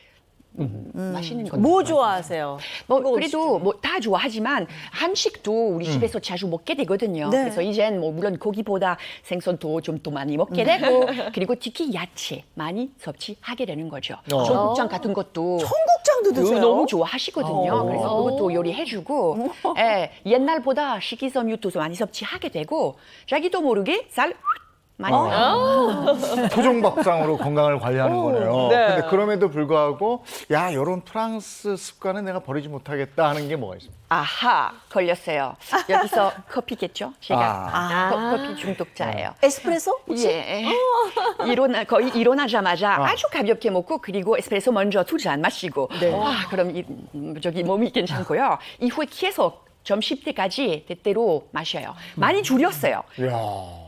Speaker 8: 맛있는 거.
Speaker 7: 뭐 좋아하세요?
Speaker 8: 뭐 그래도 뭐 다 좋아하지만 한식도 우리 집에서 자주 먹게 되거든요.
Speaker 7: 네.
Speaker 8: 그래서 이젠 뭐 물론 고기보다 생선도 좀 더 많이 먹게 되고 그리고 특히 야채 많이 섭취하게 되는 거죠. 청국장 같은 것도
Speaker 7: 청국장도 드세요?
Speaker 8: 너무 좋아하시거든요. 그래서 그것도 요리해주고 예, 옛날보다 식이섬유도 많이 섭취하게 되고 자기도 모르게 살 많이
Speaker 1: 토종밥상으로 건강을 관리하는 거네요.
Speaker 2: 네.
Speaker 1: 근데 그럼에도 불구하고 야 이런 프랑스 습관은 내가 버리지 못하겠다 하는 게 뭐가 있습니까?
Speaker 8: 아하 걸렸어요. 여기서 커피겠죠? 제가 커피 중독자예요.
Speaker 7: 에스프레소?
Speaker 8: 예. 거의 일어나자마자 아주 가볍게 먹고 그리고 에스프레소 먼저 2잔 마시고 그럼 저기 몸이 괜찮고요. 이후에 계속 점심 때까지 때때로 마셔요. 많이 줄였어요.
Speaker 1: 이야.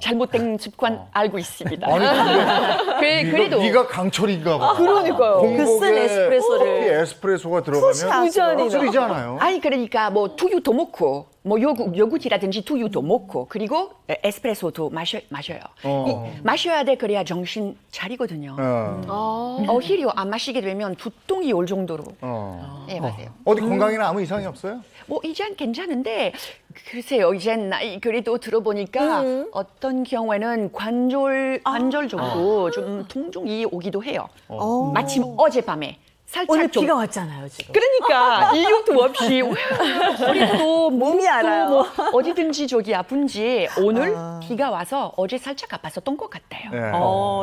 Speaker 8: 잘못된 습관 알고 있습니다.
Speaker 1: 아니
Speaker 8: 그래도
Speaker 1: 네가 강철인가 봐.
Speaker 2: 그러니까요.
Speaker 7: 그 쓴 에스프레소를.
Speaker 1: 커피 에스프레소가 들어가면
Speaker 2: 두 잔이나.
Speaker 1: 술이지 않아요?
Speaker 8: 아니 그러니까 뭐 두유도 먹고 뭐 요구르트라든지 두유도 먹고 그리고 에스프레소도 마셔요. 마셔야 돼 그래야 정신 차리거든요. 오히려 안 마시게 되면 두통이 올 정도로. 네 맞아요.
Speaker 1: 어디 건강에는 아무 이상이 없어요?
Speaker 8: 뭐 이젠 괜찮은데 글쎄요 이젠 나이 그래도 들어보니까 어떤 경우에는 관절적으로 좀 통증이 오기도 해요. 마침 어젯밤에 살짝
Speaker 7: 오늘
Speaker 8: 좀
Speaker 7: 비가 왔잖아요, 지금.
Speaker 8: 그러니까 이유도 없이 그래도
Speaker 7: 몸이 알아요.
Speaker 8: 뭐 어디든지 저기 아픈지 오늘 비가 와서 어제 살짝 아팠었던 것 같아요.
Speaker 1: 네.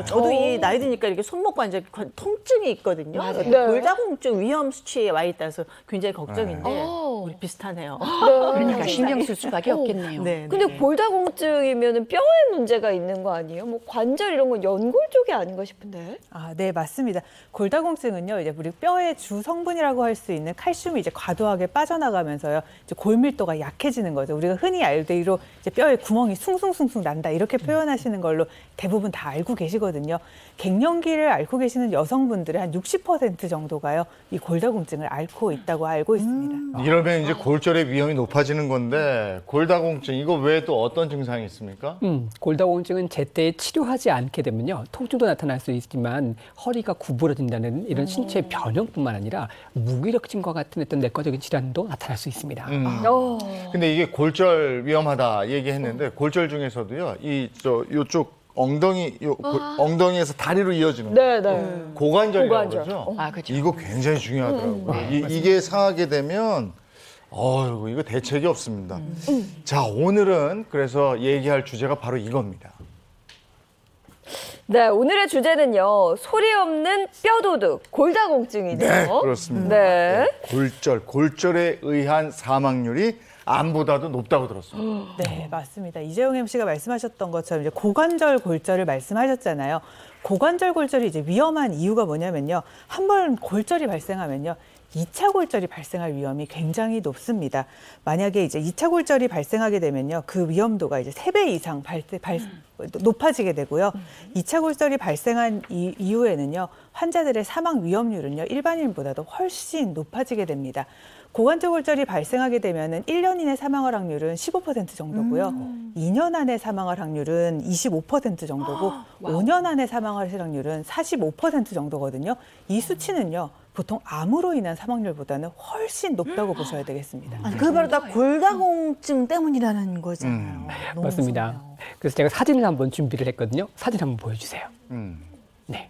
Speaker 7: 저도 이 나이 드니까 이렇게 손목 관절 통증이 있거든요.
Speaker 8: 맞아요.
Speaker 2: 네.
Speaker 7: 골다공증 위험 수치에 와 있다서 굉장히 걱정인데 우리 비슷하네요.
Speaker 8: 그러니까 신경 쓸 수밖에 없겠네요.
Speaker 7: 네,
Speaker 2: 근데
Speaker 7: 네.
Speaker 2: 골다공증이면 뼈에 문제가 있는 거 아니에요? 뭐 관절 이런 건 연골 쪽이 아닌가 싶은데.
Speaker 9: 네, 맞습니다. 골다공증은요, 이제 우리 뼈의 주 성분이라고 할 수 있는 칼슘이 이제 과도하게 빠져나가면서요, 이제 골밀도가 약해지는 거죠. 우리가 흔히 알대로 이제 뼈에 구멍이 숭숭숭숭 난다 이렇게 표현하시는 걸로 대부분 다 알고 계시거든요. 갱년기를 앓고 계시는 여성분들의 한 60% 정도가요, 이 골다공증을 앓고 있다고 알고 있습니다.
Speaker 1: 이러면 이제 골절의 위험이 높아지는 건데 골다공증 이거 외에 또 어떤 증상이 있습니까?
Speaker 10: 골다공증은 제때 치료하지 않게 되면요, 통증도 나타날 수 있지만 허리가 구부러진다는 이런 신체 변형뿐만 아니라 무기력증과 같은 어떤 내과적인 질환도 나타날 수 있습니다.
Speaker 1: 근데 이게 골절 위험하다 얘기했는데 골절 중에서도요, 요쪽 엉덩이에서 다리로 이어지는
Speaker 2: 네, 네.
Speaker 1: 고관절이라고
Speaker 2: 고관절.
Speaker 1: 그러죠.
Speaker 8: 그렇죠.
Speaker 1: 이거 굉장히 중요하더라고요. 이게 상하게 되면 이거 대책이 없습니다. 자, 오늘은 그래서 얘기할 주제가 바로 이겁니다.
Speaker 2: 네, 오늘의 주제는요. 소리 없는 뼈도둑, 골다공증이네요.
Speaker 1: 네, 그렇습니다.
Speaker 2: 네.
Speaker 1: 골절에 의한 사망률이 암보다도 높다고 들었습니다.
Speaker 9: 네, 맞습니다. 이재용 MC가 말씀하셨던 것처럼 이제 고관절 골절을 말씀하셨잖아요. 고관절 골절이 이제 위험한 이유가 뭐냐면요, 한 번 골절이 발생하면요, 2차 골절이 발생할 위험이 굉장히 높습니다. 만약에 이제 2차 골절이 발생하게 되면요, 그 위험도가 이제 3배 이상 높아지게 되고요. 2차 골절이 발생한 이후에는요, 환자들의 사망 위험률은요, 일반인보다도 훨씬 높아지게 됩니다. 고관절 골절이 발생하게 되면은 1년 이내 사망할 확률은 15% 정도고요. 2년 안에 사망할 확률은 25% 정도고 5년 안에 사망할 확률은 45% 정도거든요. 이 수치는요, 보통 암으로 인한 사망률보다는 훨씬 높다고 보셔야 되겠습니다.
Speaker 7: 아니, 그게 바로 다 골다공증 때문이라는 거잖아요. 너무
Speaker 10: 맞습니다.
Speaker 7: 무섭네요.
Speaker 10: 그래서 제가 사진을 한번 준비를 했거든요. 사진 한번 보여주세요. 네.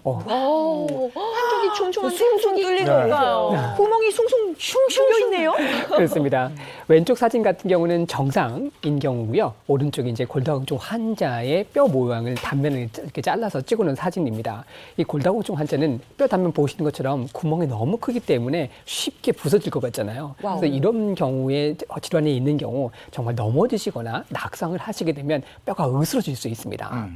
Speaker 8: 한쪽이 촘촘한
Speaker 2: 숭숭 뚫리니까요.
Speaker 8: 구멍이 숭숭 뚫려 있네요.
Speaker 10: 그렇습니다. 왼쪽 사진 같은 경우는 정상인 경우고요. 오른쪽이 이제 골다공증 환자의 뼈 모양을 단면을 이렇게 잘라서 찍어놓은 사진입니다. 이 골다공증 환자는 뼈 단면 보시는 것처럼 구멍이 너무 크기 때문에 쉽게 부서질 것 같잖아요. 그래서 이런 경우에 질환이 있는 경우 정말 넘어지시거나 낙상을 하시게 되면 뼈가 으스러질 수 있습니다.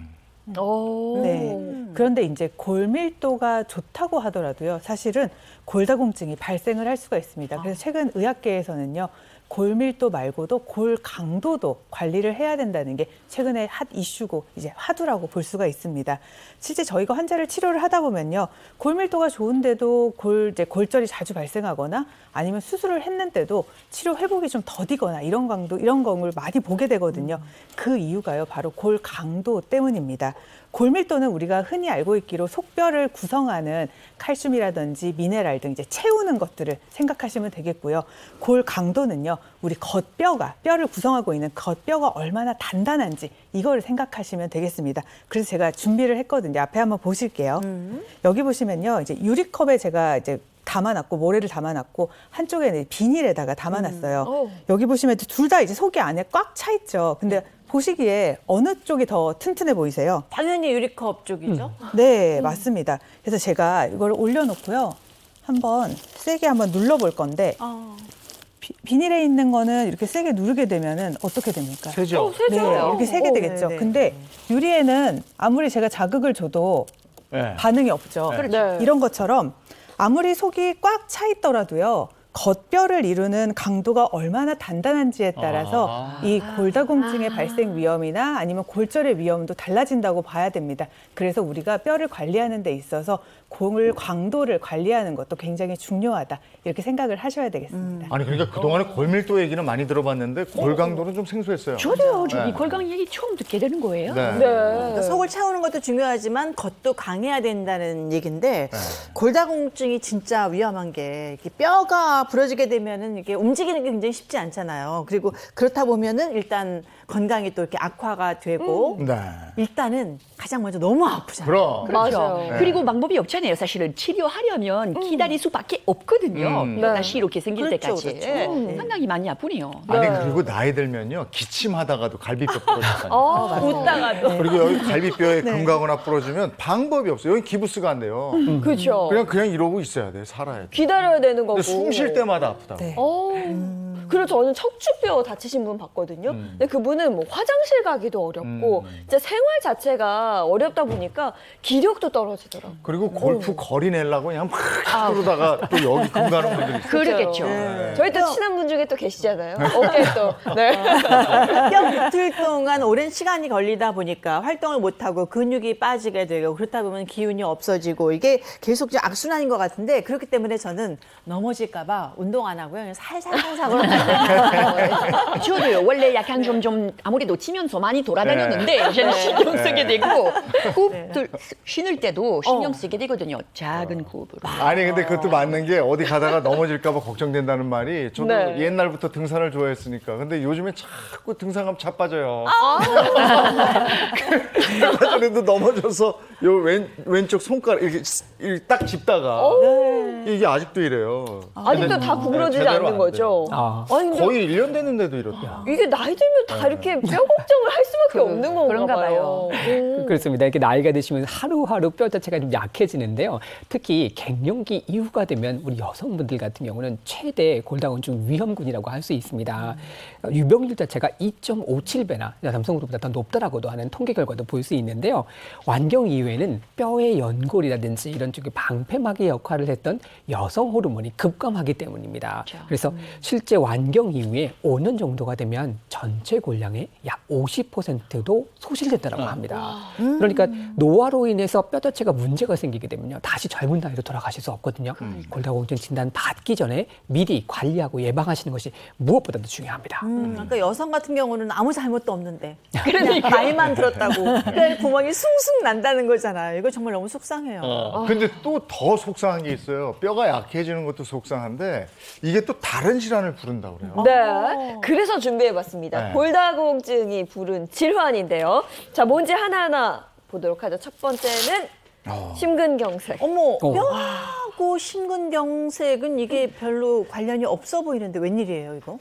Speaker 9: 네. 그런데 이제 골밀도가 좋다고 하더라도요, 사실은 골다공증이 발생을 할 수가 있습니다. 그래서 최근 의학계에서는요, 골밀도 말고도 골 강도도 관리를 해야 된다는 게 최근에 핫 이슈고 이제 화두라고 볼 수가 있습니다. 실제 저희가 환자를 치료를 하다 보면요, 골밀도가 좋은데도 골절이 자주 발생하거나 아니면 수술을 했는데도 치료 회복이 좀 더디거나 이런 경우를 많이 보게 되거든요. 그 이유가요, 바로 골 강도 때문입니다. 골밀도는 우리가 흔히 알고 있기로 속뼈를 구성하는 칼슘이라든지 미네랄 등 이제 채우는 것들을 생각하시면 되겠고요. 골 강도는요, 우리 뼈를 구성하고 있는 겉뼈가 얼마나 단단한지 이거를 생각하시면 되겠습니다. 그래서 제가 준비를 했거든요. 앞에 한번 보실게요. 여기 보시면요, 이제 유리컵에 제가 이제 담아놨고 모래를 담아놨고 한쪽에는 비닐에다가 담아놨어요. 여기 보시면 둘 다 이제 속이 안에 꽉 차 있죠. 근데 보시기에 어느 쪽이 더 튼튼해 보이세요?
Speaker 7: 당연히 유리컵 쪽이죠.
Speaker 9: 네, 맞습니다. 그래서 제가 이걸 올려놓고요, 세게 한번 눌러볼 건데 비닐에 있는 거는 이렇게 세게 누르게 되면은 어떻게 됩니까?
Speaker 1: 세죠.
Speaker 9: 네, 이렇게 세게 되겠죠.
Speaker 7: 네네.
Speaker 9: 근데 유리에는 아무리 제가 자극을 줘도
Speaker 1: 네.
Speaker 9: 반응이 없죠.
Speaker 2: 네.
Speaker 9: 이런 것처럼 아무리 속이 꽉 차 있더라도요, 겉뼈를 이루는 강도가 얼마나 단단한지에 따라서 이 골다공증의 발생 위험이나 아니면 골절의 위험도 달라진다고 봐야 됩니다. 그래서 우리가 뼈를 관리하는 데 있어서 골 강도를 관리하는 것도 굉장히 중요하다, 이렇게 생각을 하셔야 되겠습니다.
Speaker 1: 아니 그러니까 그동안에 골밀도 얘기는 많이 들어봤는데 골 강도는 좀 생소했어요.
Speaker 8: 저도요.
Speaker 1: 네.
Speaker 8: 이 골강 얘기 처음 듣게 되는 거예요.
Speaker 1: 네.
Speaker 7: 그러니까 속을 채우는 것도 중요하지만 겉도 강해야 된다는 얘기인데, 골다공증이 진짜 위험한 게 이렇게 뼈가 부러지게 되면은 이게 움직이는 게 굉장히 쉽지 않잖아요. 그리고 그렇다 보면은 일단 건강이 또 이렇게 악화가 되고
Speaker 1: 네.
Speaker 7: 일단은 가장 먼저 너무 아프잖아요.
Speaker 1: 그럼.
Speaker 8: 그렇죠.
Speaker 2: 맞아요.
Speaker 8: 그리고 방법이 없잖아요. 사실은 치료하려면 기다릴 수밖에 없거든요. 다시 이렇게 생길
Speaker 7: 그렇죠,
Speaker 8: 때까지.
Speaker 7: 그렇죠.
Speaker 8: 상당히 많이 아프네요.
Speaker 1: 아니 그리고 나이 들면요, 기침하다가도 갈비뼈 부러지잖아요.
Speaker 2: 웃다가도.
Speaker 1: 그리고 여기 갈비뼈에 금 가거나 부러지면 방법이 없어요. 여기 기부스가 안 돼요.
Speaker 2: 그렇죠.
Speaker 1: 그냥 이러고 있어야 돼. 살아야 돼.
Speaker 2: 기다려야 되는 거고.
Speaker 1: 근데 숨 쉴 때마다 아프다고.
Speaker 9: 네.
Speaker 2: 그리고 저는 척추뼈 다치신 분 봤거든요. 근데 그분은 뭐 화장실 가기도 어렵고 진짜 생활 자체가 어렵다 보니까 기력도 떨어지더라고요.
Speaker 1: 그리고 골프 거리 내려고 그냥 막 그러다가 또 여기 금 가는 분들이 있어요.
Speaker 8: 그러겠죠.
Speaker 2: 저희 또 친한 분 중에 또 계시잖아요. 어깨 또. 네.
Speaker 7: 뼈 붙을 동안 오랜 시간이 걸리다 보니까 활동을 못하고 근육이 빠지게 되고, 그렇다 보면 기운이 없어지고, 이게 계속 좀 악순환인 것 같은데, 그렇기 때문에 저는 넘어질까 봐 운동 안 하고요, 그냥 살살살살
Speaker 8: 저도요. 원래 약간 좀 아무래도 치면서 많이 돌아다녔는데 이제는 신경 쓰게 되고 호흡들 쉬는 때도 신경 쓰게 되거든요. 작은 호흡으로.
Speaker 1: 아니 근데 그것도 맞는 게 어디 가다가 넘어질까 봐 걱정된다는 말이 저도
Speaker 2: 네.
Speaker 1: 옛날부터 등산을 좋아했으니까. 근데 요즘에 자꾸 등산하면 자빠져요. 얼마 전에도 넘어져서 요 왼쪽 손가락 이렇게 딱 짚다가 이게 아직도 이래요.
Speaker 2: 아직도 다 구부러지지
Speaker 1: 제대로
Speaker 2: 않는
Speaker 1: 안
Speaker 2: 거죠.
Speaker 10: 아.
Speaker 2: 아니 근데
Speaker 1: 거의 1년 됐는데도 이렇다.
Speaker 2: 이게 나이 들면 다 이렇게 뼈 걱정을 할 수밖에 없는 건가
Speaker 8: 그런가
Speaker 2: 봐요.
Speaker 10: 그렇습니다. 이렇게 나이가 드시면 하루하루 뼈 자체가 좀 약해지는데요. 특히 갱년기 이후가 되면 우리 여성분들 같은 경우는 최대 골다공증 위험군이라고 할 수 있습니다. 유병률 자체가 2.57배나 남성으로보다 더 높다라고도 하는 통계 결과도 볼 수 있는데요. 완경 이후에는 뼈의 연골이라든지 이런 쪽에 방패막이 역할을 했던 여성 호르몬이 급감하기 때문입니다. 그래서 실제 완경 이후에 5년 정도가 되면 전체 골량의 약 50%도 소실된다고 합니다. 그러니까 노화로 인해서 뼈다체가 문제가 생기게 되면요. 다시 젊은 나이로 돌아가실 수 없거든요. 골다공증 진단 받기 전에 미리 관리하고 예방하시는 것이 무엇보다도 중요합니다.
Speaker 7: 그러니까 여성 같은 경우는 아무 잘못도 없는데 그냥 나이만 들었다고 뼈에 구멍이 숭숭 난다는 거잖아요. 이거 정말 너무 속상해요.
Speaker 1: 근데 또 더 속상한 게 있어요. 뼈가 약해지는 것도 속상한데 이게 또 다른 질환을 부른다고 그래요.
Speaker 2: 네, 그래서 준비해봤습니다.
Speaker 1: 네.
Speaker 2: 골다공증이 부른 질환인데요. 자, 뭔지 하나하나 보도록 하죠. 첫 번째는 심근경색.
Speaker 7: 어머, 뼈하고 심근경색은 이게 별로 관련이 없어 보이는데 웬일이에요, 이거?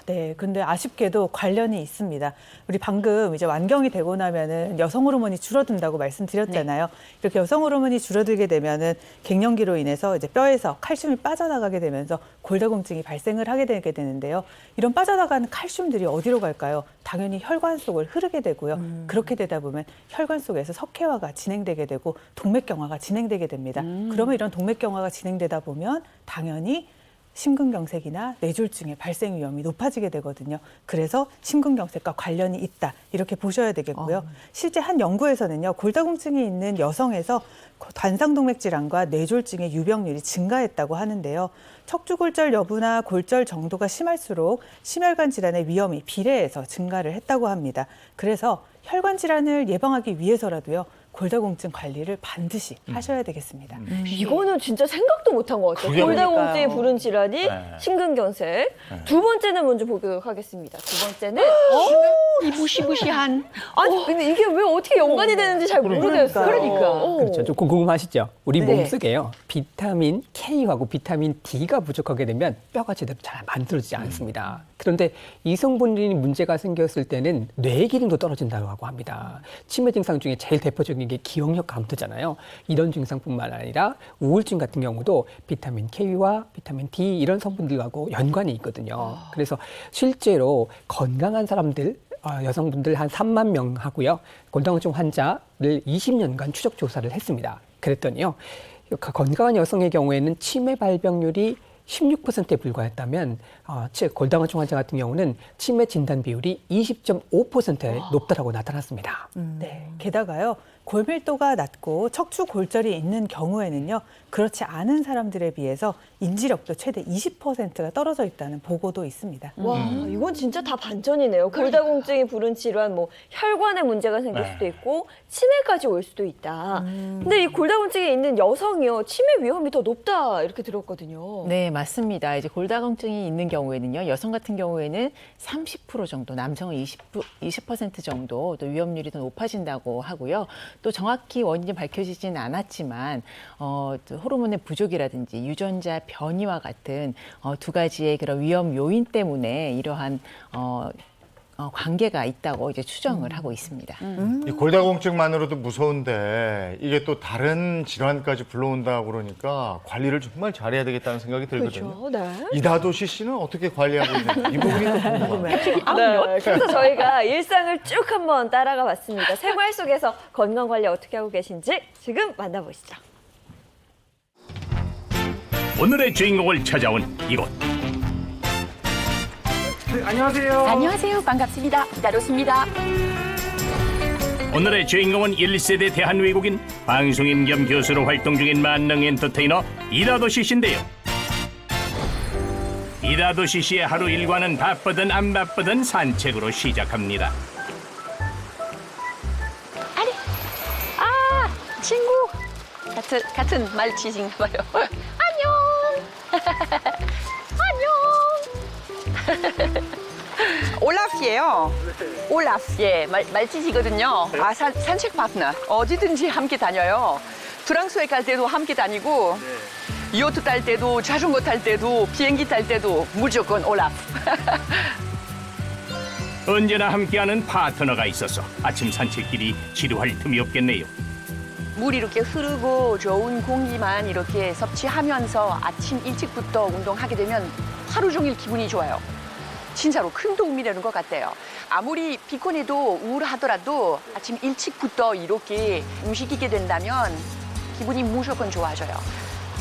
Speaker 9: 네, 근데 아쉽게도 관련이 있습니다. 우리 방금 이제 완경이 되고 나면은 여성 호르몬이 줄어든다고 말씀드렸잖아요. 이렇게 여성 호르몬이 줄어들게 되면은 갱년기로 인해서 이제 뼈에서 칼슘이 빠져나가게 되면서 골다공증이 발생을 하게 되게 되는데요. 이런 빠져나가는 칼슘들이 어디로 갈까요? 당연히 혈관 속을 흐르게 되고요. 그렇게 되다 보면 혈관 속에서 석회화가 진행되게 되고 동맥경화가 진행되게 됩니다. 그러면 이런 동맥경화가 진행되다 보면 당연히 심근경색이나 뇌졸중의 발생 위험이 높아지게 되거든요. 그래서 심근경색과 관련이 있다 이렇게 보셔야 되겠고요. 실제 한 연구에서는요. 골다공증이 있는 여성에서 관상동맥 질환과 뇌졸중의 유병률이 증가했다고 하는데요. 척추골절 여부나 골절 정도가 심할수록 심혈관 질환의 위험이 비례해서 증가를 했다고 합니다. 그래서 혈관 질환을 예방하기 위해서라도요. 골다공증 관리를 반드시 하셔야 되겠습니다.
Speaker 2: 이거는 진짜 생각도 못한 것 같아요.
Speaker 1: 그러니까요.
Speaker 2: 골다공증이 부른 질환이
Speaker 1: 네.
Speaker 2: 심근경색. 두 번째는 먼저 보도록 하겠습니다. 두 번째는
Speaker 8: 이 무시무시한.
Speaker 2: 아니 근데 이게 왜 어떻게 연관이 되는지 잘 모르겠어요.
Speaker 8: 그러니까.
Speaker 10: 그렇죠. 좀 궁금하시죠? 우리
Speaker 8: 네.
Speaker 10: 몸속에요. 비타민 K하고 비타민 D가 부족하게 되면 뼈가 제대로 잘 만들어지지 않습니다. 그런데 이 성분이 문제가 생겼을 때는 뇌 기능도 떨어진다고 하고 합니다. 치매 증상 중에 제일 대표적인 게 기억력 감퇴잖아요. 이런 증상뿐만 아니라 우울증 같은 경우도 비타민 K와 비타민 D 이런 성분들하고 연관이 있거든요. 그래서 실제로 건강한 사람들 여성분들 한 3만 명 하고요. 골다공증 환자를 20년간 추적 조사를 했습니다. 그랬더니요. 건강한 여성의 경우에는 치매 발병률이 16%에 불과했다면 즉 골다공증 환자 같은 경우는 치매 진단 비율이 20.5%에 높다라고 나타났습니다.
Speaker 9: 네, 게다가요. 골밀도가 낮고 척추 골절이 있는 경우에는요. 그렇지 않은 사람들에 비해서 인지력도 최대 20%가 떨어져 있다는 보고도 있습니다.
Speaker 2: 와, 이건 진짜 다 반전이네요. 골다공증이 부른 질환, 뭐 혈관에 문제가 생길 수도 있고 치매까지 올 수도 있다. 근데 이 골다공증이 있는 여성이요, 치매 위험이 더 높다 이렇게 들었거든요.
Speaker 11: 네, 맞습니다. 이제 골다공증이 있는 경우에는요, 여성 같은 경우에는 30% 정도, 남성은 20% 정도 또 위험률이 더 높아진다고 하고요. 또 정확히 원인이 밝혀지지는 않았지만 또 호르몬의 부족이라든지 유전자 변이와 같은 두 가지의 그런 위험 요인 때문에 이러한 관계가 있다고 이제 추정을 하고 있습니다.
Speaker 1: 이 골다공증만으로도 무서운데 이게 또 다른 질환까지 불러온다고 그러니까 관리를 정말 잘해야 되겠다는 생각이 들거든요.
Speaker 2: 그렇죠. 네.
Speaker 1: 이다도 씨는 어떻게 관리하고 있는지 이 부분이 또 궁금합니다.
Speaker 2: 네, 그래서 저희가 일상을 쭉 한번 따라가 봤습니다. 생활 속에서 건강 관리 어떻게 하고 계신지 지금 만나보시죠.
Speaker 12: 오늘의 주인공을 찾아온 이곳.
Speaker 8: 안녕하세요. 반갑습니다. 이다로스입니다.
Speaker 12: 오늘의 주인공은 1세대 대한외국인 방송인 겸 교수로 활동 중인 만능 엔터테이너 이다도시 씨인데요. 이다도시 씨의 하루 일과는 바쁘든 안 바쁘든 산책으로 시작합니다.
Speaker 8: 친구. 같은 말치신가 봐요. 안녕. 올라프예요. 올라프. 예, 말치시거든요. 산책 파트너. 어디든지 함께 다녀요. 프랑스에 갈 때도 함께 다니고, 요트 탈 때도, 자전거 탈 때도, 비행기 탈 때도 무조건 올라프.
Speaker 12: 언제나 함께하는 파트너가 있어서 아침 산책길이 지루할 틈이 없겠네요.
Speaker 8: 물이 이렇게 흐르고 좋은 공기만 이렇게 섭취하면서 아침 일찍부터 운동하게 되면 하루 종일 기분이 좋아요. 진짜로 큰 도움이 되는 것 같아요. 아무리 피곤해도 우울하더라도 아침 일찍부터 이렇게 움직이게 된다면 기분이 무조건 좋아져요.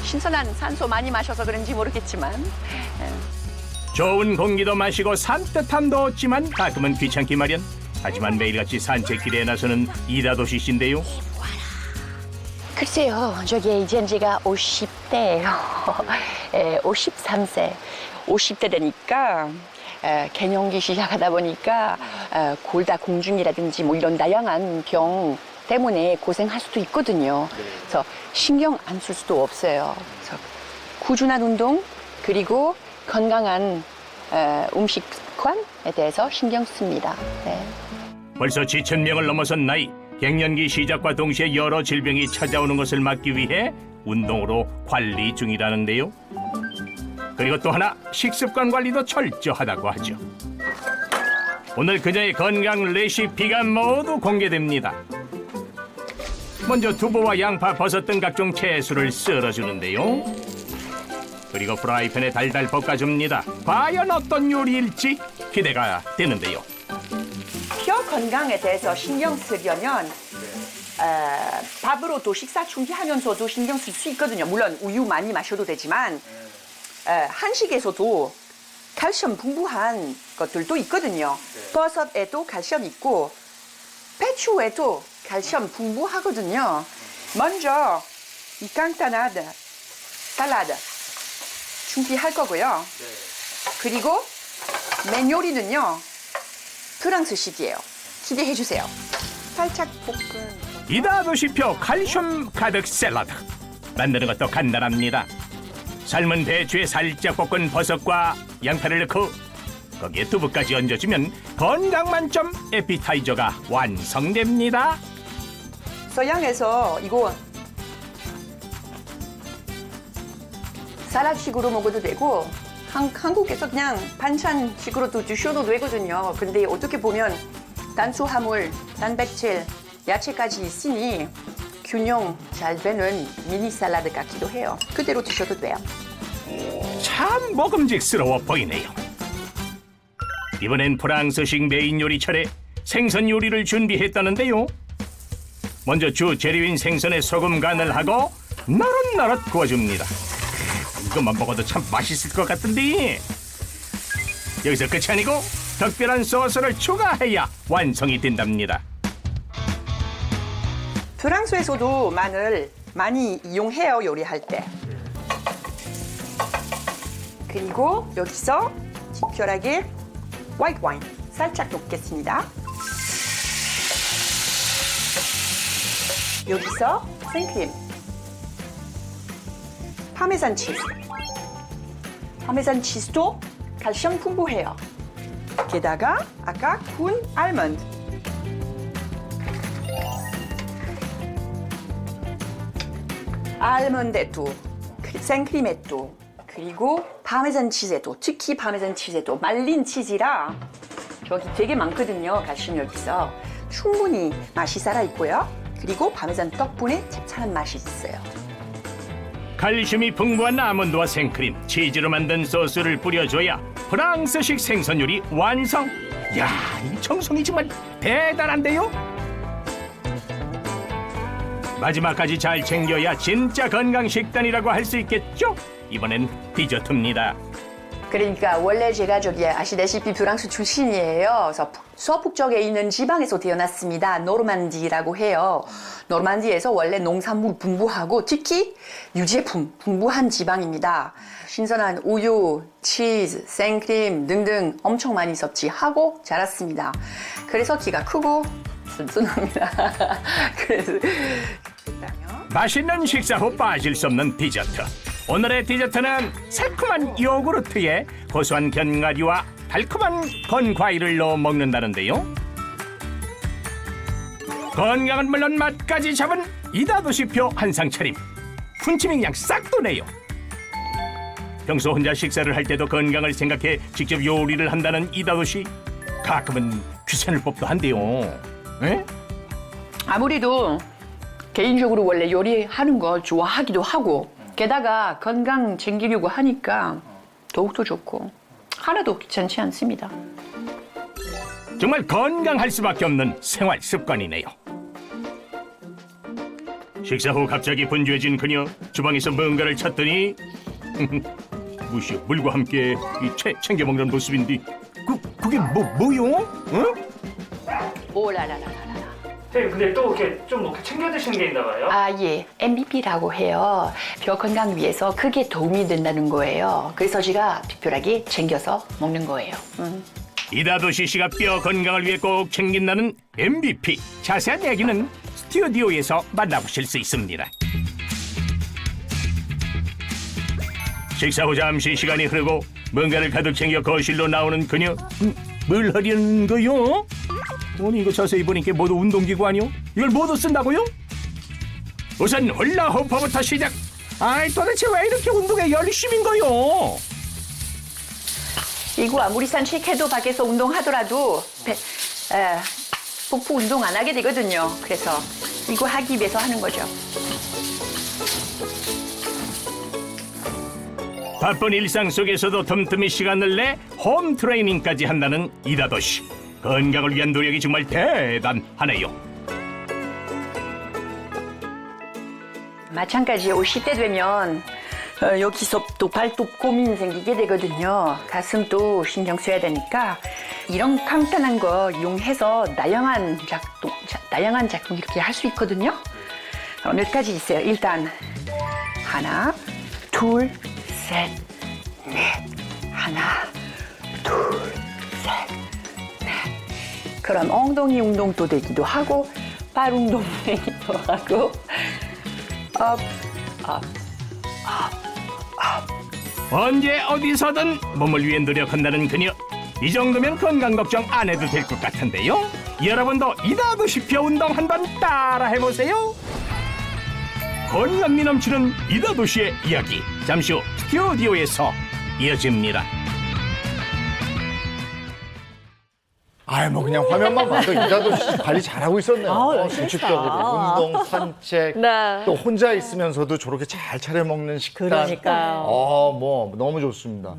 Speaker 8: 신선한 산소 많이 마셔서 그런지 모르겠지만
Speaker 12: 좋은 공기도 마시고 산뜻함도 얻지만 가끔은 귀찮기 마련. 하지만 매일같이 산책길에 나서는 이다도시 씨인데요.
Speaker 8: 글쎄요, 저기 이제 제가 50대예요. 53세. 50대 되니까 갱년기 시작하다 보니까 골다공증이라든지 뭐 이런 다양한 병 때문에 고생할 수도 있거든요. 그래서 신경 안 쓸 수도 없어요. 그래서 꾸준한 운동 그리고 건강한 음식 습관에 대해서 신경 씁니다. 네.
Speaker 12: 벌써 7,000명을 넘어선 나이, 갱년기 시작과 동시에 여러 질병이 찾아오는 것을 막기 위해 운동으로 관리 중이라는데요. 그리고 또 하나 식습관 관리도 철저하다고 하죠. 오늘 그녀의 건강 레시피가 모두 공개됩니다. 먼저 두부와 양파, 버섯 등 각종 채소를 썰어주는데요. 그리고 프라이팬에 달달 볶아줍니다. 과연 어떤 요리일지 기대가 되는데요.
Speaker 8: 뼈 건강에 대해서 신경 쓰려면 밥으로도 식사 준비하면서도 신경 쓸 수 있거든요. 물론 우유 많이 마셔도 되지만 한식에서도 칼슘 풍부한 것들도 있거든요. 버섯에도 칼슘 있고 배추에도 칼슘 풍부하거든요. 먼저 이 간단한 샐러드 준비할 거고요. 그리고 맨 요리는요. 프랑스식이에요. 기대해 주세요. 살짝 볶은
Speaker 12: 이다도시표 칼슘 가득 샐러드. 만드는 것도 간단합니다. 삶은 배추에 살짝 볶은 버섯과 양파를 넣고 거기에 두부까지 얹어주면 건강 만점 에피타이저가 완성됩니다.
Speaker 8: 서양에서 이거 샐러드식으로 먹어도 되고 한국에서 그냥 반찬식으로도 드셔도 되거든요. 근데 어떻게 보면 탄수화물, 단백질, 야채까지 있으니 균형 잘 되는 미니 샐러드 같기도 해요. 그대로 드셔도 돼요.
Speaker 12: 참 먹음직스러워 보이네요. 이번엔 프랑스식 메인 요리 차례 생선 요리를 준비했다는데요. 먼저 주 재료인 생선에 소금 간을 하고 노릇노릇 구워줍니다. 이것만 먹어도 참 맛있을 것 같은데 여기서 끝이 아니고 특별한 소스를 추가해야 완성이 된답니다.
Speaker 8: 프랑스에서도 마늘 많이 이용해요, 요리할 때. 그리고 여기서 특별하게 화이트 와인 살짝 넣겠습니다. 여기서 생크림, 파메산 치즈. 파메산 치즈도 칼슘 풍부해요. 게다가 아까 구운 알몬드. 알몬드에도 생크림에도 그리고 파메산 치즈에도 특히 파메산 치즈에도 말린 치즈라 여기 되게 많거든요. 칼슘 여기서 충분히 맛이 살아있고요. 그리고 파메산 덕분에 짭짤한 맛이 있어요.
Speaker 12: 칼슘이 풍부한 아몬드와 생크림, 치즈로 만든 소스를 뿌려줘야 프랑스식 생선 요리 완성. 야, 이 정성이 정말 대단한데요. 마지막까지 잘 챙겨야 진짜 건강 식단이라고 할 수 있겠죠? 이번엔 디저트입니다.
Speaker 8: 그러니까 원래 제가 저기 아시다시피 프랑스 출신이에요. 그래서 서북쪽에 있는 지방에서 태어났습니다. 노르만디라고 해요. 노르만디에서 원래 농산물 풍부하고 특히 유제품 풍부한 지방입니다. 신선한 우유, 치즈, 생크림 등등 엄청 많이 섭취하고 자랐습니다. 그래서 키가 크고 튼튼합니다. 그래서
Speaker 12: 맛있는 식사 후 빠질 수 없는 디저트. 오늘의 디저트는 새콤한 요구르트에 고소한 견과류와 달콤한 건과일을 넣어 먹는다는데요. 건강은 물론 맛까지 잡은 이다도시표 한상 차림. 군침이 그냥 싹 도네요. 평소 혼자 식사를 할 때도 건강을 생각해 직접 요리를 한다는 이다도시. 가끔은 귀찮을 법도 한데요. 에?
Speaker 8: 아무래도 개인적으로 원래 요리하는 거 좋아하기도 하고 게다가 건강 챙기려고 하니까 더욱더 좋고 하나도 귀찮지 않습니다.
Speaker 12: 정말 건강할 수밖에 없는 생활 습관이네요. 식사 후 갑자기 분주해진 그녀. 주방에서 뭔가를 찾더니 무시여 물과 함께 챙겨 먹는 모습인데 그게 뭐요? 응?
Speaker 8: 오라라라라.
Speaker 5: 근데 또 이렇게 좀 이렇게 챙겨 드시는 게 있나 봐요?
Speaker 8: 아, 예. MVP라고 해요. 뼈 건강 위해서 그게 도움이 된다는 거예요. 그래서 제가 특별하게 챙겨서 먹는 거예요.
Speaker 12: 이다도시 씨가 뼈 건강을 위해 꼭 챙긴다는 MVP. 자세한 얘기는 스튜디오에서 만나보실 수 있습니다. 식사 후 잠시 시간이 흐르고 뭔가를 가득 챙겨 거실로 나오는 그녀. 뭘 하려는 거요? 아니 이거 자세히 보니까 모두 운동기구 아니요? 이걸 모두 쓴다고요? 우선 훌라후프부터 시작. 아이 도대체 왜 이렇게 운동에 열심인 거요?
Speaker 8: 이거 아무리 산책해도 밖에서 운동하더라도 복부 운동 안 하게 되거든요. 그래서 이거 하기 위해서 하는 거죠.
Speaker 12: 바쁜 일상 속에서도 틈틈이 시간을 내 홈 트레이닝까지 한다는 이다도 씨. 건강을 위한 노력이 정말 대단하네요.
Speaker 8: 마찬가지에 50대 되면 여기서 또 발톱 고민 생기게 되거든요. 가슴도 신경 써야 되니까 이런 간단한 거 이용해서 다양한 작동 이렇게 할 수 있거든요. 몇 가지 있어요. 일단 하나, 둘, 셋, 넷. 하나, 둘, 셋, 넷. 그럼 엉덩이 운동도 되기도 하고 발 운동 되기도 하고 업.
Speaker 12: 언제 어디서든 몸을 위해 노력한다는 그녀. 이 정도면 건강 걱정 안 해도 될 것 같은데요. 여러분도 이다도시 뼈 운동 한번 따라 해보세요. 건강미 넘치는 이다도시의 이야기 잠시 후 스튜디오에서 이어집니다.
Speaker 1: 아이 뭐 그냥 화면만 봐도 이다도시 관리 잘하고 있었네요.
Speaker 7: 열심히
Speaker 1: 규칙적으로
Speaker 7: 했다.
Speaker 1: 운동, 산책,
Speaker 2: 네.
Speaker 1: 또 혼자 있으면서도 저렇게 잘 차려 먹는 식단.
Speaker 7: 그러니까요.
Speaker 1: 뭐 너무 좋습니다.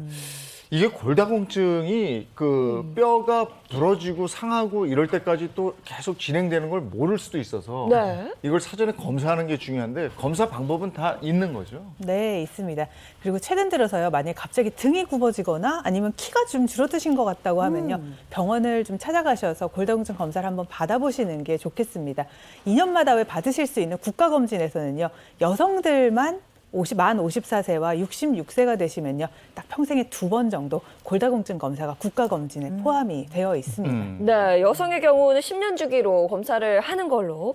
Speaker 1: 이게 골다공증이 그 뼈가 부러지고 상하고 이럴 때까지 또 계속 진행되는 걸 모를 수도 있어서
Speaker 2: 네.
Speaker 1: 이걸 사전에 검사하는 게 중요한데 검사 방법은 다 있는 거죠.
Speaker 9: 네, 있습니다. 그리고 최근 들어서요, 만약에 갑자기 등이 굽어지거나 아니면 키가 좀 줄어드신 것 같다고 하면요, 병원을 좀 찾아가셔서 골다공증 검사를 한번 받아보시는 게 좋겠습니다. 2년마다 왜 받으실 수 있는 국가검진에서는요, 여성들만 만 54세와 66세가 되시면요, 딱 평생에 2번 정도 골다공증 검사가 국가검진에 포함이 되어 있습니다.
Speaker 2: 네, 여성의 경우는 10년 주기로 검사를 하는 걸로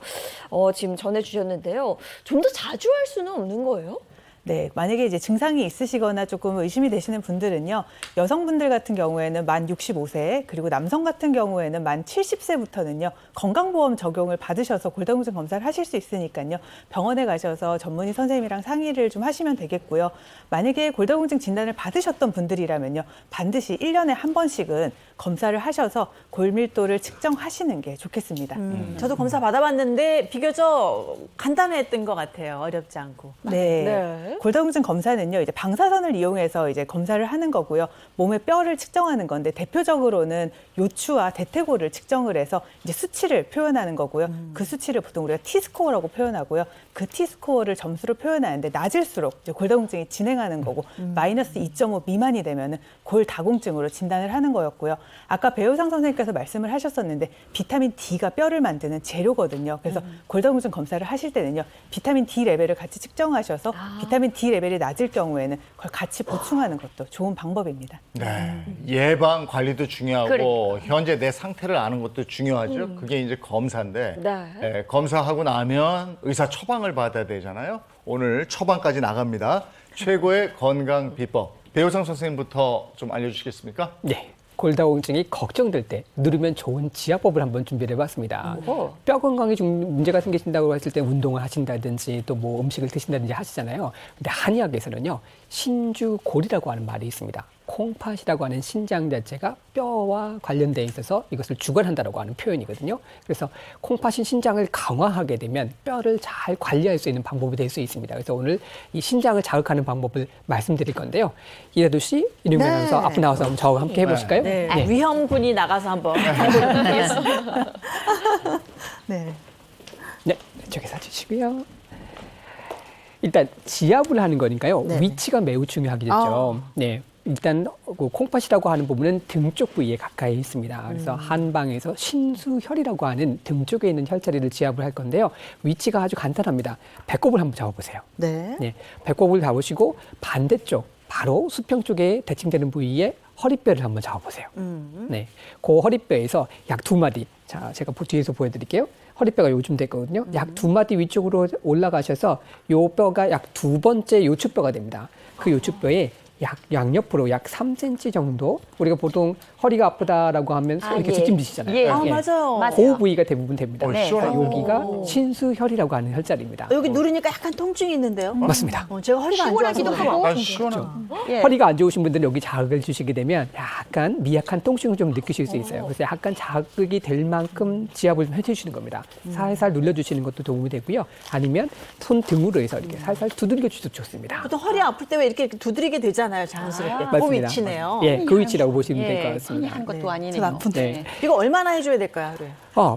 Speaker 2: 지금 전해주셨는데요. 좀 더 자주 할 수는 없는 거예요?
Speaker 9: 네, 만약에 이제 증상이 있으시거나 조금 의심이 되시는 분들은요, 여성분들 같은 경우에는 만 65세, 그리고 남성 같은 경우에는 만 70세부터는요, 건강보험 적용을 받으셔서 골다공증 검사를 하실 수 있으니까요, 병원에 가셔서 전문의 선생님이랑 상의를 좀 하시면 되겠고요. 만약에 골다공증 진단을 받으셨던 분들이라면요, 반드시 1년에 한 번씩은 검사를 하셔서 골밀도를 측정하시는 게 좋겠습니다.
Speaker 7: 저도 검사 받아봤는데 비교적 간단했던 것 같아요. 어렵지 않고.
Speaker 9: 네.
Speaker 2: 네.
Speaker 9: 골다공증 검사는요, 이제 방사선을 이용해서 이제 검사를 하는 거고요. 몸의 뼈를 측정하는 건데 대표적으로는 요추와 대퇴골을 측정을 해서 이제 수치를 표현하는 거고요. 그 수치를 보통 우리가 T스코어라고 표현하고요. 그 T스코어를 점수로 표현하는데 낮을수록 이제 골다공증이 진행하는 거고 마이너스 2.5 미만이 되면은 골다공증으로 진단을 하는 거였고요. 아까 배우상 선생님께서 말씀을 하셨었는데 비타민 D가 뼈를 만드는 재료거든요. 그래서 골다공증 검사를 하실 때는요, 비타민 D 레벨을 같이 측정하셔서 비타민 D 레벨이 낮을 경우에는 그걸 같이 보충하는 것도 좋은 방법입니다.
Speaker 1: 네. 예방 관리도 중요하고 현재 내 상태를 아는 것도 중요하죠. 그게 이제 검사인데
Speaker 2: 네.
Speaker 1: 검사하고 나면 의사 처방을 받아야 되잖아요. 오늘 처방까지 나갑니다. 최고의 건강 비법. 배우상 선생님부터 좀 알려주시겠습니까?
Speaker 10: 네. 골다공증이 걱정될 때 누르면 좋은 지압법을 한번 준비를 해봤습니다. 뼈 건강에 좀 문제가 생기신다고 했을 때 운동을 하신다든지 또 뭐 음식을 드신다든지 하시잖아요. 근데 한의학에서는요, 신주골이라고 하는 말이 있습니다. 콩팥이라고 하는 신장 자체가 뼈와 관련돼 있어서 이것을 주관한다라고 하는 표현이거든요. 그래서 콩팥인 신장을 강화하게 되면 뼈를 잘 관리할 수 있는 방법이 될 수 있습니다. 그래서 오늘 이 신장을 자극하는 방법을 말씀드릴 건데요. 이다도 씨, 이름이 나와서 앞으로 나와서 한번 저와 함께 해보실까요?
Speaker 7: 네. 위험군이 나가서 한번 해보겠습니다.
Speaker 9: 네.
Speaker 10: 네, 이쪽에 서주시고요. 일단 지압을 하는 거니까요.
Speaker 7: 네.
Speaker 10: 위치가 매우 중요하겠죠. 네. 일단 그 콩팥이라고 하는 부분은 등 쪽 부위에 가까이 있습니다. 그래서 한방에서 신수혈이라고 하는 등 쪽에 있는 혈자리를 지압을 할 건데요. 위치가 아주 간단합니다. 배꼽을 한번 잡아보세요.
Speaker 7: 네.
Speaker 10: 네, 배꼽을 잡으시고 반대쪽 바로 수평 쪽에 대칭되는 부위에 허리뼈를 한번 잡아보세요. 네, 그 허리뼈에서 약 2마디. 자, 제가 뒤에서 보여드릴게요. 허리뼈가 요즘 됐거든요. 약 2마디 위쪽으로 올라가셔서 요 뼈가 약 2번째 요추뼈가 됩니다. 그 요추뼈에 약 양옆으로 약 3cm 정도 우리가 보통 허리가 아프다라고 하면 이렇게
Speaker 2: 예.
Speaker 10: 뒷짐지시잖아요.
Speaker 2: 예.
Speaker 7: 맞아요.
Speaker 10: 그 부위가 대부분 됩니다.
Speaker 1: 네.
Speaker 10: 그래서 여기가 신수혈이라고 하는 혈자리입니다.
Speaker 7: 여기 누르니까 약간 통증이 있는데요.
Speaker 10: 맞습니다.
Speaker 7: 제가 허리가 안
Speaker 8: 시원하기도
Speaker 7: 좋아서
Speaker 8: 하고.
Speaker 1: 아, 시원한.
Speaker 10: 허리가 안 좋으신 분들은 여기 자극을 주시게 되면 약간 미약한 통증을 좀 느끼실 수 있어요. 그래서 약간 자극이 될 만큼 지압을 좀 해주시는 겁니다. 살살 눌러주시는 것도 도움이 되고요. 아니면 손 등으로 해서 이렇게 살살 두들겨 주셔도 좋습니다.
Speaker 7: 보통 허리 아플 때 왜 이렇게 두드리게 되잖아요, 자연스럽게. 그
Speaker 10: 맞습니다.
Speaker 7: 위치네요.
Speaker 10: 예, 그 위치라고 보시면 될 것
Speaker 8: 흔히
Speaker 10: 같습니다.
Speaker 8: 한 것도 아니네요.
Speaker 7: 좀 아픈데.
Speaker 10: 네.
Speaker 7: 이거 얼마나 해줘야 될까요, 하루에?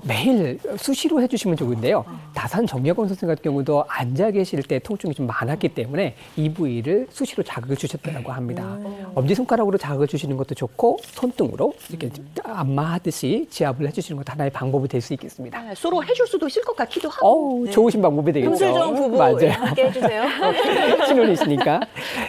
Speaker 10: 매일 수시로 해주시면 좋은데요. 다산 정여건 선생 같은 경우도 앉아 계실 때 통증이 좀 많았기 때문에 이 부위를 수시로 자극을 주셨다고 합니다. 엄지손가락으로 자극을 주시는 것도 좋고 손등으로 이렇게 안마하듯이 지압을 해주시는 것도 하나의 방법이 될 수 있겠습니다.
Speaker 8: 서로 해줄 수도 있을 것 같기도 하고.
Speaker 10: 좋으신 방법이 되겠죠.
Speaker 7: 금슬 좋은 부부
Speaker 10: 맞아요.
Speaker 7: 함께 해주세요.
Speaker 10: 신혼이시니까.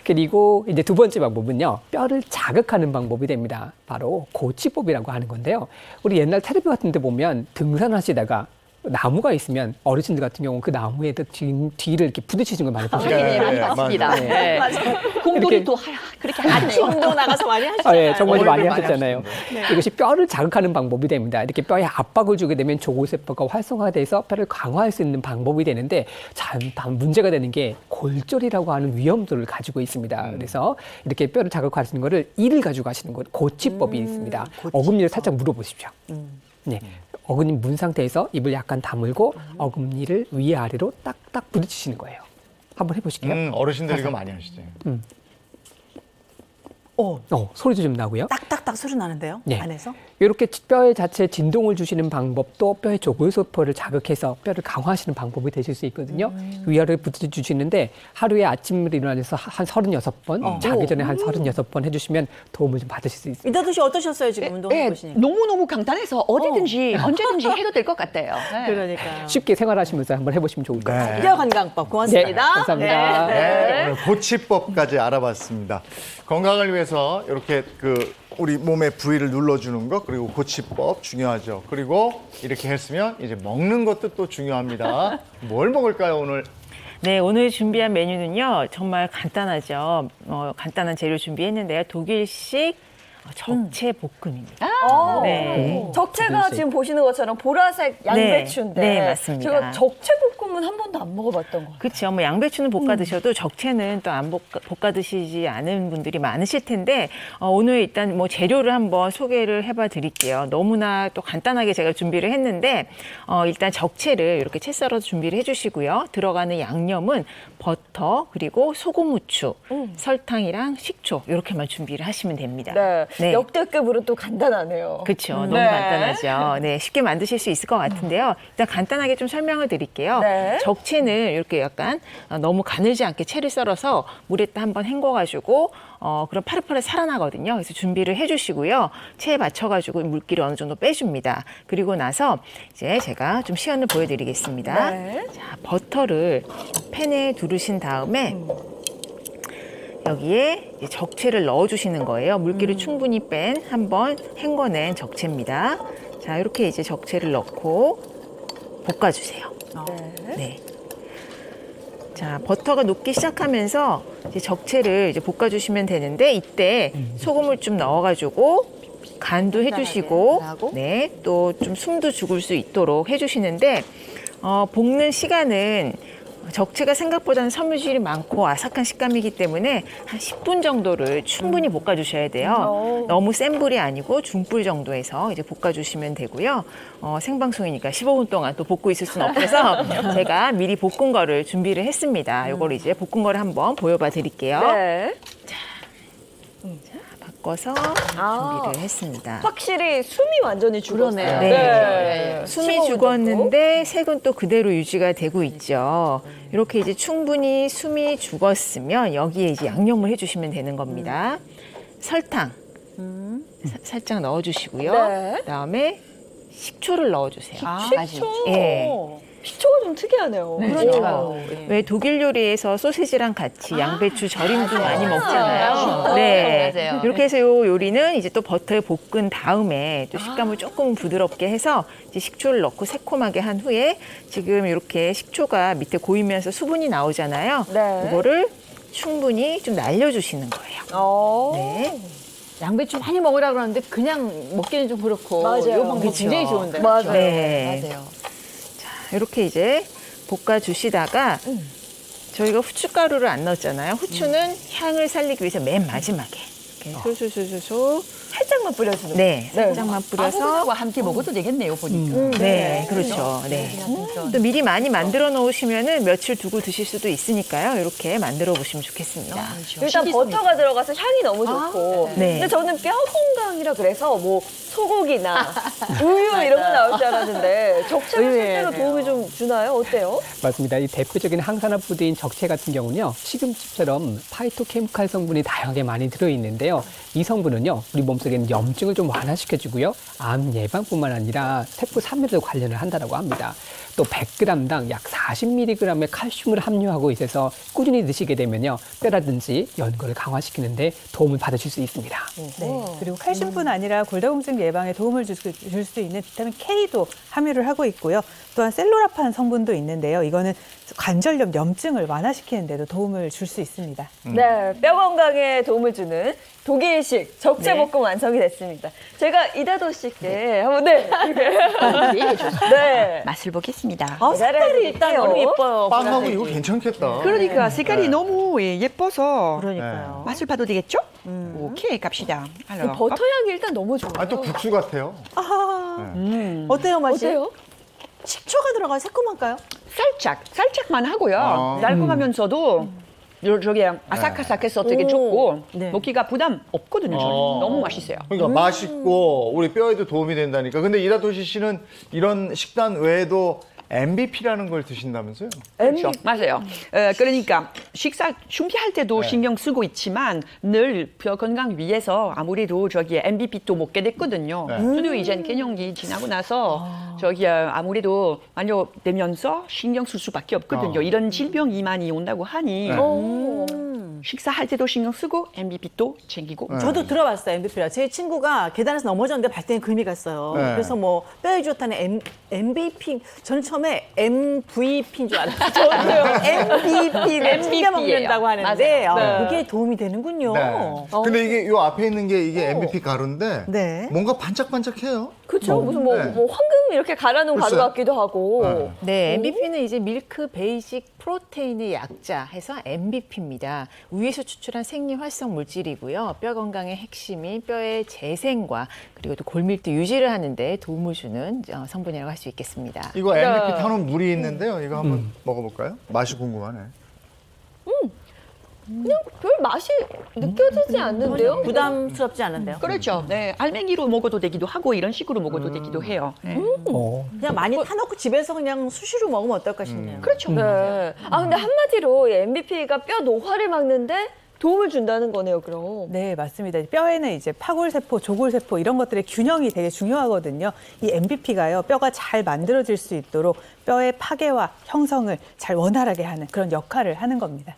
Speaker 10: 그리고 이제 두 번째 방법은요. 뼈를 자극하는 방법이 됩니다. 바로 고치법이라고 하는 건데요. 우리 옛날 텔레비 같은 데 보면 등산하시다가 나무가 있으면 어르신들 같은 경우는 그 나무에다 뒤를 이렇게 부딪히는 걸 많이 보시죠.
Speaker 8: 네, 많이 봤습니다.
Speaker 1: 맞아요.
Speaker 8: 네. 공돌이 또 그렇게 하죠.
Speaker 7: 운동 나가서 많이 하시잖아요.
Speaker 10: 예, 정말 많이
Speaker 1: 많이
Speaker 10: 하셨잖아요. 이것이 뼈를 자극하는 방법이 됩니다. 이렇게 뼈에 압박을 주게 되면 조골세포가 활성화돼서 뼈를 강화할 수 있는 방법이 되는데 단 문제가 되는 게 골절이라고 하는 위험도를 가지고 있습니다. 그래서 이렇게 뼈를 자극하시는 거를 이를 가지고 하시는 것, 고치법이 있습니다. 어금니를 살짝 물어보십시오. 네. 어금니 문 상태에서 입을 약간 다물고 어금니를 위아래로 딱딱 부딪히시는 거예요. 한번 해보실게요.
Speaker 1: 어르신들 이거 많이 하시죠.
Speaker 10: 소리도 좀 나고요.
Speaker 7: 딱딱딱 소리 나는데요,
Speaker 10: 네.
Speaker 7: 안에서?
Speaker 10: 이렇게 뼈의 자체에 진동을 주시는 방법도 뼈의 조골세포를 자극해서 뼈를 강화하시는 방법이 되실 수 있거든요. 위아래를 부딪혀주시는데 하루에 아침에 일어나서 한 36번, 자기 전에 한 36번 해주시면 도움을 좀 받으실 수 있습니다.
Speaker 7: 이다도 씨 어떠셨어요, 지금 운동해 보시니까?
Speaker 8: 너무너무 간단해서 어디든지 언제든지 해도 될 것 같아요. 네.
Speaker 7: 그러니까.
Speaker 10: 쉽게 생활하시면서 한번 해보시면 좋을 것 같아요.
Speaker 7: 뼈 건강법 고맙습니다.
Speaker 10: 네, 감사합니다.
Speaker 1: 네, 오늘 고치법까지 알아봤습니다. 건강을 위해서 이렇게 우리 몸의 부위를 눌러주는 것 그리고 고치법 중요하죠. 그리고 이렇게 했으면 이제 먹는 것도 또 중요합니다. 뭘 먹을까요 오늘?
Speaker 11: 네, 오늘 준비한 메뉴는요, 정말 간단하죠. 간단한 재료 준비했는데요. 독일식 적채 볶음입니다. 네.
Speaker 2: 적채가 지금 보시는 것처럼 보라색 양배추인데
Speaker 11: 네, 맞습니다.
Speaker 2: 제가 적채 볶음은 한 번도 안 먹어봤던 것 같아요.
Speaker 11: 그렇죠. 뭐 양배추는 볶아 드셔도 적채는 또 안 볶아 드시지 않은 분들이 많으실 텐데 오늘 일단 뭐 재료를 한번 소개를 해봐 드릴게요. 너무나 또 간단하게 제가 준비를 했는데 일단 적채를 이렇게 채 썰어서 준비를 해주시고요. 들어가는 양념은 버터 그리고 소금, 후추, 설탕이랑 식초 이렇게만 준비를 하시면 됩니다.
Speaker 2: 네. 역대급으로 또 간단하네요.
Speaker 11: 그렇죠. 너무
Speaker 2: 네.
Speaker 11: 간단하죠. 네, 쉽게 만드실 수 있을 것 같은데요. 일단 간단하게 좀 설명을 드릴게요.
Speaker 2: 네.
Speaker 11: 적채는 이렇게 약간 너무 가늘지 않게 채를 썰어서 물에다 한번 헹궈가지고 그럼 파릇파릇 살아나거든요. 그래서 준비를 해주시고요. 채에 맞춰가지고 물기를 어느 정도 빼줍니다. 그리고 나서 이제 제가 좀 시연을 보여드리겠습니다.
Speaker 2: 네.
Speaker 11: 자, 버터를 팬에 두르신 다음에 여기에 이제 적채를 넣어주시는 거예요. 물기를 충분히 뺀 한번 헹궈낸 적채입니다. 자, 이렇게 이제 적채를 넣고 볶아주세요. 네. 자, 버터가 녹기 시작하면서 이제 적채를 이제 볶아주시면 되는데 이때 소금을 좀 넣어가지고 간도 해주시고, 네, 또 좀 숨도 죽을 수 있도록 해주시는데 볶는 시간은 적채가 생각보다는 섬유질이 많고 아삭한 식감이기 때문에 한 10분 정도를 충분히 볶아주셔야 돼요. 너무 센 불이 아니고 중불 정도에서 이제 볶아주시면 되고요. 생방송이니까 15분 동안 또 볶고 있을 수는 없어서 제가 미리 볶은 거를 준비를 했습니다. 이걸 이제 볶은 거를 한번 보여봐 드릴게요.
Speaker 2: 네.
Speaker 11: 섞어서 준비를 했습니다.
Speaker 2: 확실히 숨이 완전히 죽었어요.
Speaker 7: 그러네요.
Speaker 11: 네. 숨이
Speaker 2: 심호흡
Speaker 11: 죽었는데 색은 또 그대로 유지가 되고 있죠. 이렇게 이제 충분히 숨이 죽었으면 여기에 이제 양념을 해주시면 되는 겁니다. 설탕 살짝 넣어주시고요.
Speaker 2: 네.
Speaker 11: 그다음에 식초를 넣어주세요.
Speaker 2: 식초.
Speaker 11: 예.
Speaker 2: 식초가 좀 특이하네요.
Speaker 11: 그렇죠. 왜 독일 요리에서 소시지랑 같이 양배추 절임도 많이 먹잖아요. 네.
Speaker 8: 맞아요.
Speaker 11: 이렇게 해서 요 요리는 이제 또 버터에 볶은 다음에 또 식감을 조금 부드럽게 해서 이제 식초를 넣고 새콤하게 한 후에 지금 이렇게 식초가 밑에 고이면서 수분이 나오잖아요.
Speaker 2: 네.
Speaker 11: 그거를 충분히 좀 날려주시는 거예요. 네.
Speaker 7: 양배추 많이 먹으라 그러는데 그냥 먹기는 좀 그렇고
Speaker 2: 맞아요.
Speaker 7: 이 방법
Speaker 2: 그쵸.
Speaker 7: 굉장히 좋은데.
Speaker 2: 맞아요.
Speaker 11: 네.
Speaker 8: 맞아요.
Speaker 11: 이렇게 이제 볶아주시다가 저희가 후춧가루를 안 넣었잖아요. 후추는 향을 살리기 위해서 맨 마지막에 이렇게 솔솔솔솔
Speaker 2: 살짝만 뿌려주는
Speaker 11: 네, 살짝만
Speaker 8: 아,
Speaker 11: 뿌려서
Speaker 8: 아보카도와 함께 먹어도 되겠네요, 보니까.
Speaker 11: 네, 그렇죠. 네. 또 미리 많이 만들어 놓으시면은 며칠 두고 드실 수도 있으니까요. 이렇게 만들어 보시면 좋겠습니다.
Speaker 2: 일단 버터가 들어가서 향이 너무 좋고.
Speaker 11: 네.
Speaker 2: 근데 저는 뼈 건강이라 그래서 뭐 소고기나 우유 이런 거 나올 줄 알았는데 적채가 실제로 도움이 좀 주나요? 어때요?
Speaker 10: 맞습니다. 이 대표적인 항산화 푸드인 적채 같은 경우는요, 시금치처럼 파이토케미칼 성분이 다양하게 많이 들어있는데요. 이 성분은요, 우리 몸속에 있는 염증을 좀 완화시켜주고요, 암 예방뿐만 아니라 세포 산멸에도 관련을 한다고 합니다. 또 100g당 약 40mg의 칼슘을 함유하고 있어서 꾸준히 드시게 되면요, 뼈라든지 연골을 강화시키는데 도움을 받으실 수 있습니다.
Speaker 9: 네. 그리고 칼슘뿐 아니라 골다공증 예방에 도움을 줄 수 있는 비타민 K도 함유를 하고 있고요. 또한 셀로라판 성분도 있는데요. 이거는 관절염, 염증을 완화시키는 데도 도움을 줄 수 있습니다.
Speaker 2: 네, 뼈 건강에 도움을 주는 독일식 적채볶음 완성이 됐습니다. 제가 이다도 씨께 한번 네.
Speaker 8: 맛을 보겠습니다.
Speaker 7: 색깔이 일단 너무 예뻐요.
Speaker 1: 빵하고 이거 괜찮겠다.
Speaker 8: 그러니까 색깔이 너무 예뻐서
Speaker 7: 그러니까요.
Speaker 8: 맛을 봐도 되겠죠? 오케이, 갑시다.
Speaker 2: 그 버터 향이 일단 너무 좋아요.
Speaker 1: 아, 또 국수 같아요.
Speaker 7: 어때요, 맛이?
Speaker 2: 어때요?
Speaker 7: 식초가 들어가 새콤할까요?
Speaker 8: 살짝만 하고요.
Speaker 1: 아.
Speaker 8: 달콤하면서도 저기 아삭아삭해서 되게 좋고
Speaker 7: 네.
Speaker 8: 먹기가 부담 없거든요. 저는. 너무 맛있어요.
Speaker 1: 그러니까 맛있고 우리 뼈에도 도움이 된다니까. 근데 이다도시 씨는 이런 식단 외에도 MVP라는 걸 드신다면서요?
Speaker 8: 그렇죠. 맞아요. 그러니까 식사 준비할 때도 신경 쓰고 있지만 늘 뼈 건강 위해서 아무래도 저기 MVP도 먹게 됐거든요. 저도 이제 개념기 지나고 나서 저기 아무래도 완료되면서 신경 쓸 수밖에 없거든요. 이런 질병이 많이 온다고 하니 식사할 때도 신경 쓰고 MVP도 챙기고.
Speaker 7: 저도 들어봤어요, MVP라. 제 친구가 계단에서 넘어졌는데 발등에 금이 갔어요.
Speaker 1: 네.
Speaker 7: 그래서 뭐 뼈에 좋다는 MVP, 저는 처음에 MVP인 줄 알았어요. MVP를 챙겨 먹는다고 하는데
Speaker 2: 맞아요.
Speaker 7: 그게 도움이 되는군요.
Speaker 1: 네. 근데 이게 요 앞에 있는 게 이게 MVP 가루인데
Speaker 7: 네.
Speaker 1: 뭔가 반짝반짝해요.
Speaker 2: 그렇죠. 무슨 뭐 황금 이렇게 갈아놓은 가루
Speaker 1: 글쎄요.
Speaker 2: 같기도 하고.
Speaker 11: 네, MVP는 이제 밀크 베이직 프로테인의 약자 해서 MVP입니다. 우유에서 추출한 생리 활성 물질이고요. 뼈 건강의 핵심인 뼈의 재생과 그리고 또 골밀도 유지를 하는데 도움을 주는 성분이라고 할 수 있겠습니다.
Speaker 1: 이거 MVP 타놓은 물이 있는데요. 이거 한번 먹어볼까요? 맛이 궁금하네.
Speaker 2: 그냥 별 맛이 느껴지지 않는데요?
Speaker 7: 부담스럽지 않은데요.
Speaker 8: 그렇죠. 네, 알맹이로 먹어도 되기도 하고 이런 식으로 먹어도 되기도 해요. 네.
Speaker 7: 그냥 많이 타놓고 집에서 그냥 수시로 먹으면 어떨까 싶네요.
Speaker 8: 그렇죠.
Speaker 2: 네. 아 근데 한마디로 MVP가 뼈 노화를 막는데 도움을 준다는 거네요, 그럼.
Speaker 9: 네, 맞습니다. 뼈에는 이제 파골세포, 조골세포 이런 것들의 균형이 되게 중요하거든요. 이 MVP가요, 뼈가 잘 만들어질 수 있도록 뼈의 파괴와 형성을 잘 원활하게 하는 그런 역할을 하는 겁니다.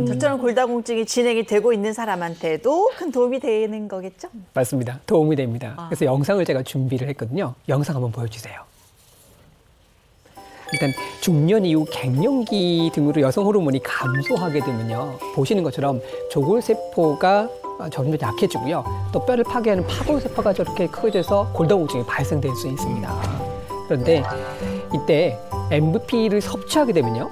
Speaker 7: 저처럼 골다공증이 진행이 되고 있는 사람한테도 큰 도움이 되는 거겠죠?
Speaker 10: 맞습니다. 도움이 됩니다. 그래서 영상을 제가 준비를 했거든요. 영상 한번 보여주세요. 일단 중년 이후 갱년기 등으로 여성 호르몬이 감소하게 되면요, 보시는 것처럼 조골세포가 점점 약해지고요, 또 뼈를 파괴하는 파골세포가 저렇게 커져서 골다공증이 발생될 수 있습니다. 그런데 이때 MVP를 섭취하게 되면요,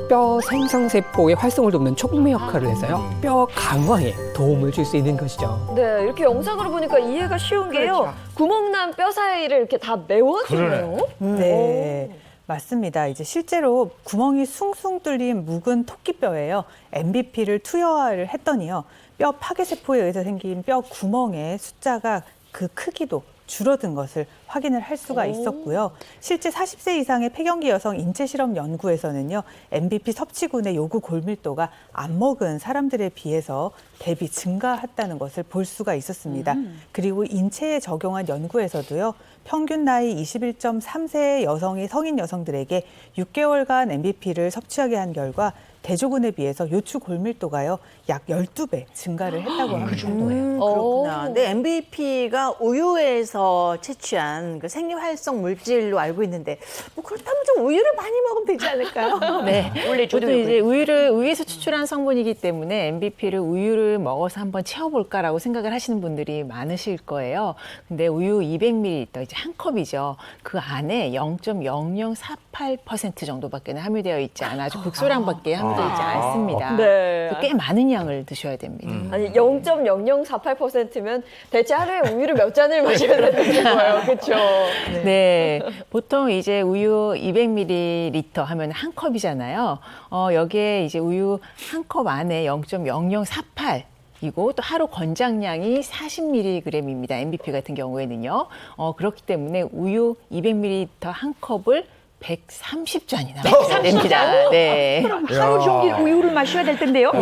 Speaker 10: 뼈 생성세포의 활성을 돕는 촉매 역할을 해서요, 뼈 강화에 도움을 줄 수 있는 것이죠.
Speaker 2: 네, 이렇게 영상으로 보니까 이해가 쉬운 게요. 구멍난 뼈 사이를 이렇게 다 메워주네요.
Speaker 9: 네. 맞습니다. 이제 실제로 구멍이 숭숭 뚫린 묵은 토끼뼈예요. MBP를 투여를 했더니요. 뼈 파괴세포에 의해서 생긴 뼈 구멍의 숫자가 그 크기도 줄어든 것을 확인을 할 수가 있었고요. 실제 40세 이상의 폐경기 여성 인체 실험 연구에서는요, MBP 섭취군의 요구 골밀도가 안 먹은 사람들에 비해서 대비 증가했다는 것을 볼 수가 있었습니다. 그리고 인체에 적용한 연구에서도요, 평균 나이 21.3세의 여성이 성인 여성들에게 6개월간 MBP를 섭취하게 한 결과 대조군에 비해서 요추 골밀도가요, 약 12배 증가를 했다고 합니다.
Speaker 5: 그 정도예요.
Speaker 7: 그렇구나. 근데 MBP가 우유에서 채취한 그 생리활성 물질로 알고 있는데 뭐 그렇다면 좀 우유를 많이 먹으면 되지 않을까요?
Speaker 8: 네, 원래 저도
Speaker 11: 보통 이제 우유에서 추출한 성분이기 때문에 MBP를 우유를 먹어서 한번 채워볼까라고 생각을 하시는 분들이 많으실 거예요. 근데 우유 200ml, 이제 한 컵이죠. 그 안에 0.0048% 정도밖에 함유되어 있지 않아 아주 극소량밖에 함유되어 있지 않습니다.
Speaker 2: 네.
Speaker 11: 그래서 꽤 많은 양을 드셔야 됩니다.
Speaker 2: 아니 0.0048%면 대체 하루에 우유를 몇 잔을 마셔야 되는 거예요, 그렇죠?
Speaker 11: 네. 보통 이제 우유 200ml 하면 한 컵이잖아요. 여기에 이제 우유 한 컵 안에 0.0048 이고 또 하루 권장량이 40mg입니다. MBP 같은 경우에는요. 그렇기 때문에 우유 200ml 한 컵을 130잔이나 마셔야 됩니다. 네.
Speaker 8: 그럼 하루 종일 우유를 마셔야 될 텐데요.
Speaker 2: 이거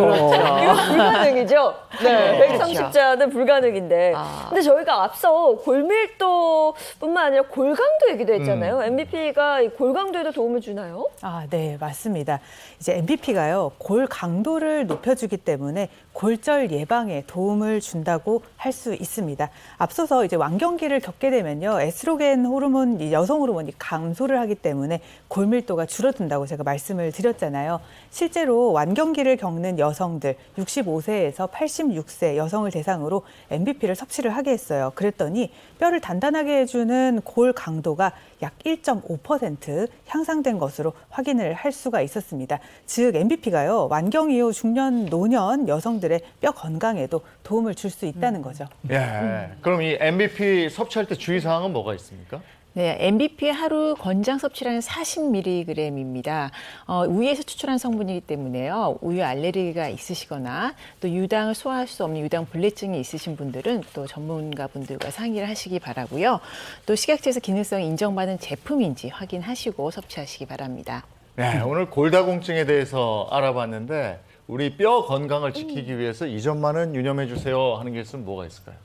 Speaker 2: 불가능이죠? 네, 130잔은 불가능인데. 근데 저희가 앞서 골밀도뿐만 아니라 골강도 얘기도 했잖아요. MBP가 골강도에도 도움을 주나요?
Speaker 9: 아, 네, 맞습니다. 이제 MBP가요, 골 강도를 높여주기 때문에 골절 예방에 도움을 준다고 할 수 있습니다. 앞서서 이제 완경기를 겪게 되면요, 에스트로겐 호르몬, 이 여성 호르몬이 감소를 하기 때문에 골밀도가 줄어든다고 제가 말씀을 드렸잖아요. 실제로 완경기를 겪는 여성들 65세에서 86세 여성을 대상으로 MBP를 섭취를 하게 했어요. 그랬더니 뼈를 단단하게 해주는 골 강도가 약 1.5% 향상된 것으로 확인을 할 수가 있었습니다. 즉 MBP가요, 완경 이후 중년, 노년 여성들의 뼈 건강에도 도움을 줄 수 있다는 거죠.
Speaker 1: 예. 그럼 이 MBP 섭취할 때 주의사항은 뭐가 있습니까?
Speaker 11: 네, MBP 하루 권장 섭취량은 40mg입니다. 우유에서 추출한 성분이기 때문에요. 우유 알레르기가 있으시거나 또 유당을 소화할 수 없는 유당 불내증이 있으신 분들은 또 전문가분들과 상의를 하시기 바라고요. 또 식약처에서 기능성이 인정받은 제품인지 확인하시고 섭취하시기 바랍니다.
Speaker 1: 네, 오늘 골다공증에 대해서 알아봤는데 우리 뼈 건강을 지키기 위해서 이 점만은 유념해 주세요 하는 게 있으면 뭐가 있을까요?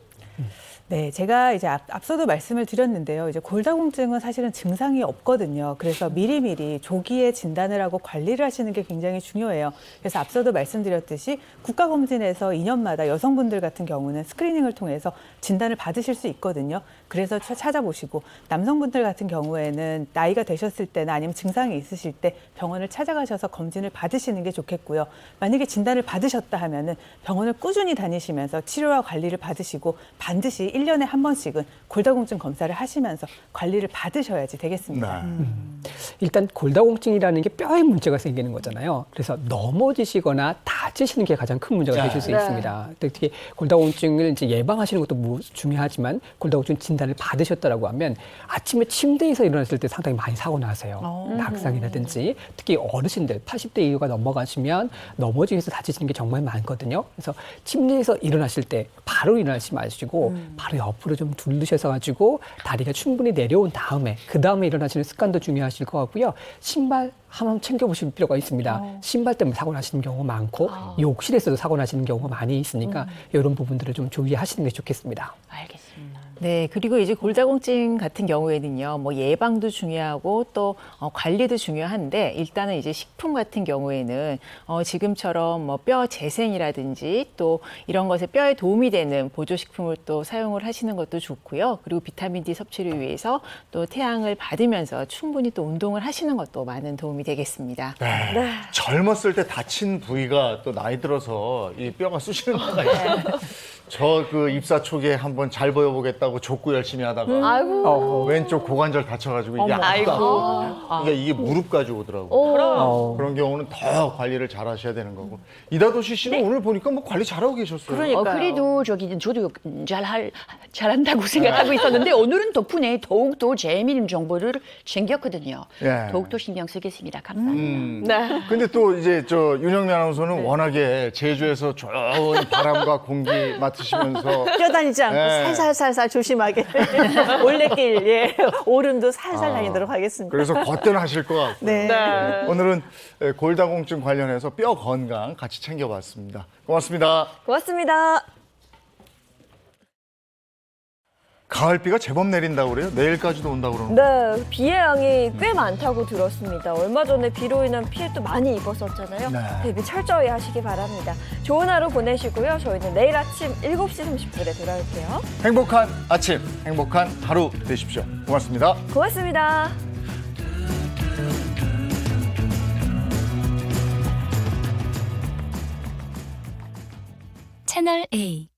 Speaker 9: 네, 제가 이제 앞서도 말씀을 드렸는데요. 이제 골다공증은 사실은 증상이 없거든요. 그래서 미리미리 조기에 진단을 하고 관리를 하시는 게 굉장히 중요해요. 그래서 앞서도 말씀드렸듯이 국가검진에서 2년마다 여성분들 같은 경우는 스크리닝을 통해서 진단을 받으실 수 있거든요. 그래서 찾아보시고, 남성분들 같은 경우에는 나이가 되셨을 때나 아니면 증상이 있으실 때 병원을 찾아가셔서 검진을 받으시는 게 좋겠고요. 만약에 진단을 받으셨다 하면은 병원을 꾸준히 다니시면서 치료와 관리를 받으시고 반드시 1년에 한 번씩은 골다공증 검사를 하시면서 관리를 받으셔야지 되겠습니다.
Speaker 10: 일단 골다공증이라는 게 뼈에 문제가 생기는 거잖아요. 그래서 넘어지시거나 다치시는 게 가장 큰 문제가 되실 수 있습니다. 특히 골다공증을 이제 예방하시는 것도 중요하지만 골다공증 진단을 받으셨다라고 하면 아침에 침대에서 일어났을 때 상당히 많이 사고 나세요. 낙상이라든지 특히 어르신들 80대 이후가 넘어가시면 넘어지면서 다치시는 게 정말 많거든요. 그래서 침대에서 일어나실 때 바로 일어나지 마시고 바로 옆으로 좀 둘르셔서 가지고 다리가 충분히 내려온 다음에 그 다음에 일어나시는 습관도 중요하실 것 같고요. 신발 한번 챙겨보실 필요가 있습니다. 신발 때문에 사고 나시는 경우가 많고 욕실에서도 사고 나시는 경우가 많이 있으니까 이런 부분들을 좀 주의하시는 게 좋겠습니다.
Speaker 11: 알겠습니다. 네, 그리고 이제 골다공증 같은 경우에는요, 뭐 예방도 중요하고 또 관리도 중요한데 일단은 이제 식품 같은 경우에는 지금처럼 뭐 뼈 재생이라든지 또 이런 것에 뼈에 도움이 되는 보조식품을 또 사용을 하시는 것도 좋고요. 그리고 비타민 D 섭취를 위해서 또 태양을 받으면서 충분히 또 운동을 하시는 것도 많은 도움이 되겠습니다.
Speaker 1: 네. 젊었을 때 다친 부위가 또 나이 들어서 이 뼈가 쑤시는 데가 있어요. 저 그 입사 초기에 한번 잘 보여보겠다고 족구 열심히 하다가
Speaker 2: 아이고.
Speaker 1: 왼쪽 고관절 다쳐가지고 이게 그러니까 이게 무릎까지 오더라고요. 그런 경우는 더 관리를 잘 하셔야 되는 거고. 이다도시 씨는 오늘 보니까 뭐 관리 잘하고 계셨어요.
Speaker 7: 그러니까요.
Speaker 8: 그래도 저도 잘한다고 생각하고 있었는데 오늘은 덕분에 더욱더 재미있는 정보를 챙겼거든요.
Speaker 1: 예.
Speaker 8: 더욱더 신경 쓰겠습니다. 감사합니다.
Speaker 2: 네.
Speaker 1: 근데 또 이제 저 윤영미 아나운서는 워낙에 제주에서 좋은 바람과 공기 맡으시면서
Speaker 7: 뛰어다니지 않고
Speaker 1: 네.
Speaker 7: 살살살살 조심하게 올레길 예 오름도 살살 다니도록 하겠습니다.
Speaker 1: 그래서 거뜬하실 것 같고요.
Speaker 7: 네.
Speaker 1: 오늘은 골다공증 관련해서 뼈 건강 같이 챙겨봤습니다. 고맙습니다.
Speaker 2: 고맙습니다.
Speaker 1: 가을비가 제법 내린다고 그래요? 내일까지도 온다고 그러는데.
Speaker 2: 네, 비의 양이 꽤 많다고 들었습니다. 얼마 전에 비로 인한 피해도 많이 입었었잖아요.
Speaker 1: 네.
Speaker 2: 대비 철저히 하시기 바랍니다. 좋은 하루 보내시고요. 저희는 내일 아침 7시 30분에 돌아올게요.
Speaker 1: 행복한 아침, 행복한 하루 되십시오. 고맙습니다.
Speaker 2: 고맙습니다.
Speaker 13: 채널 A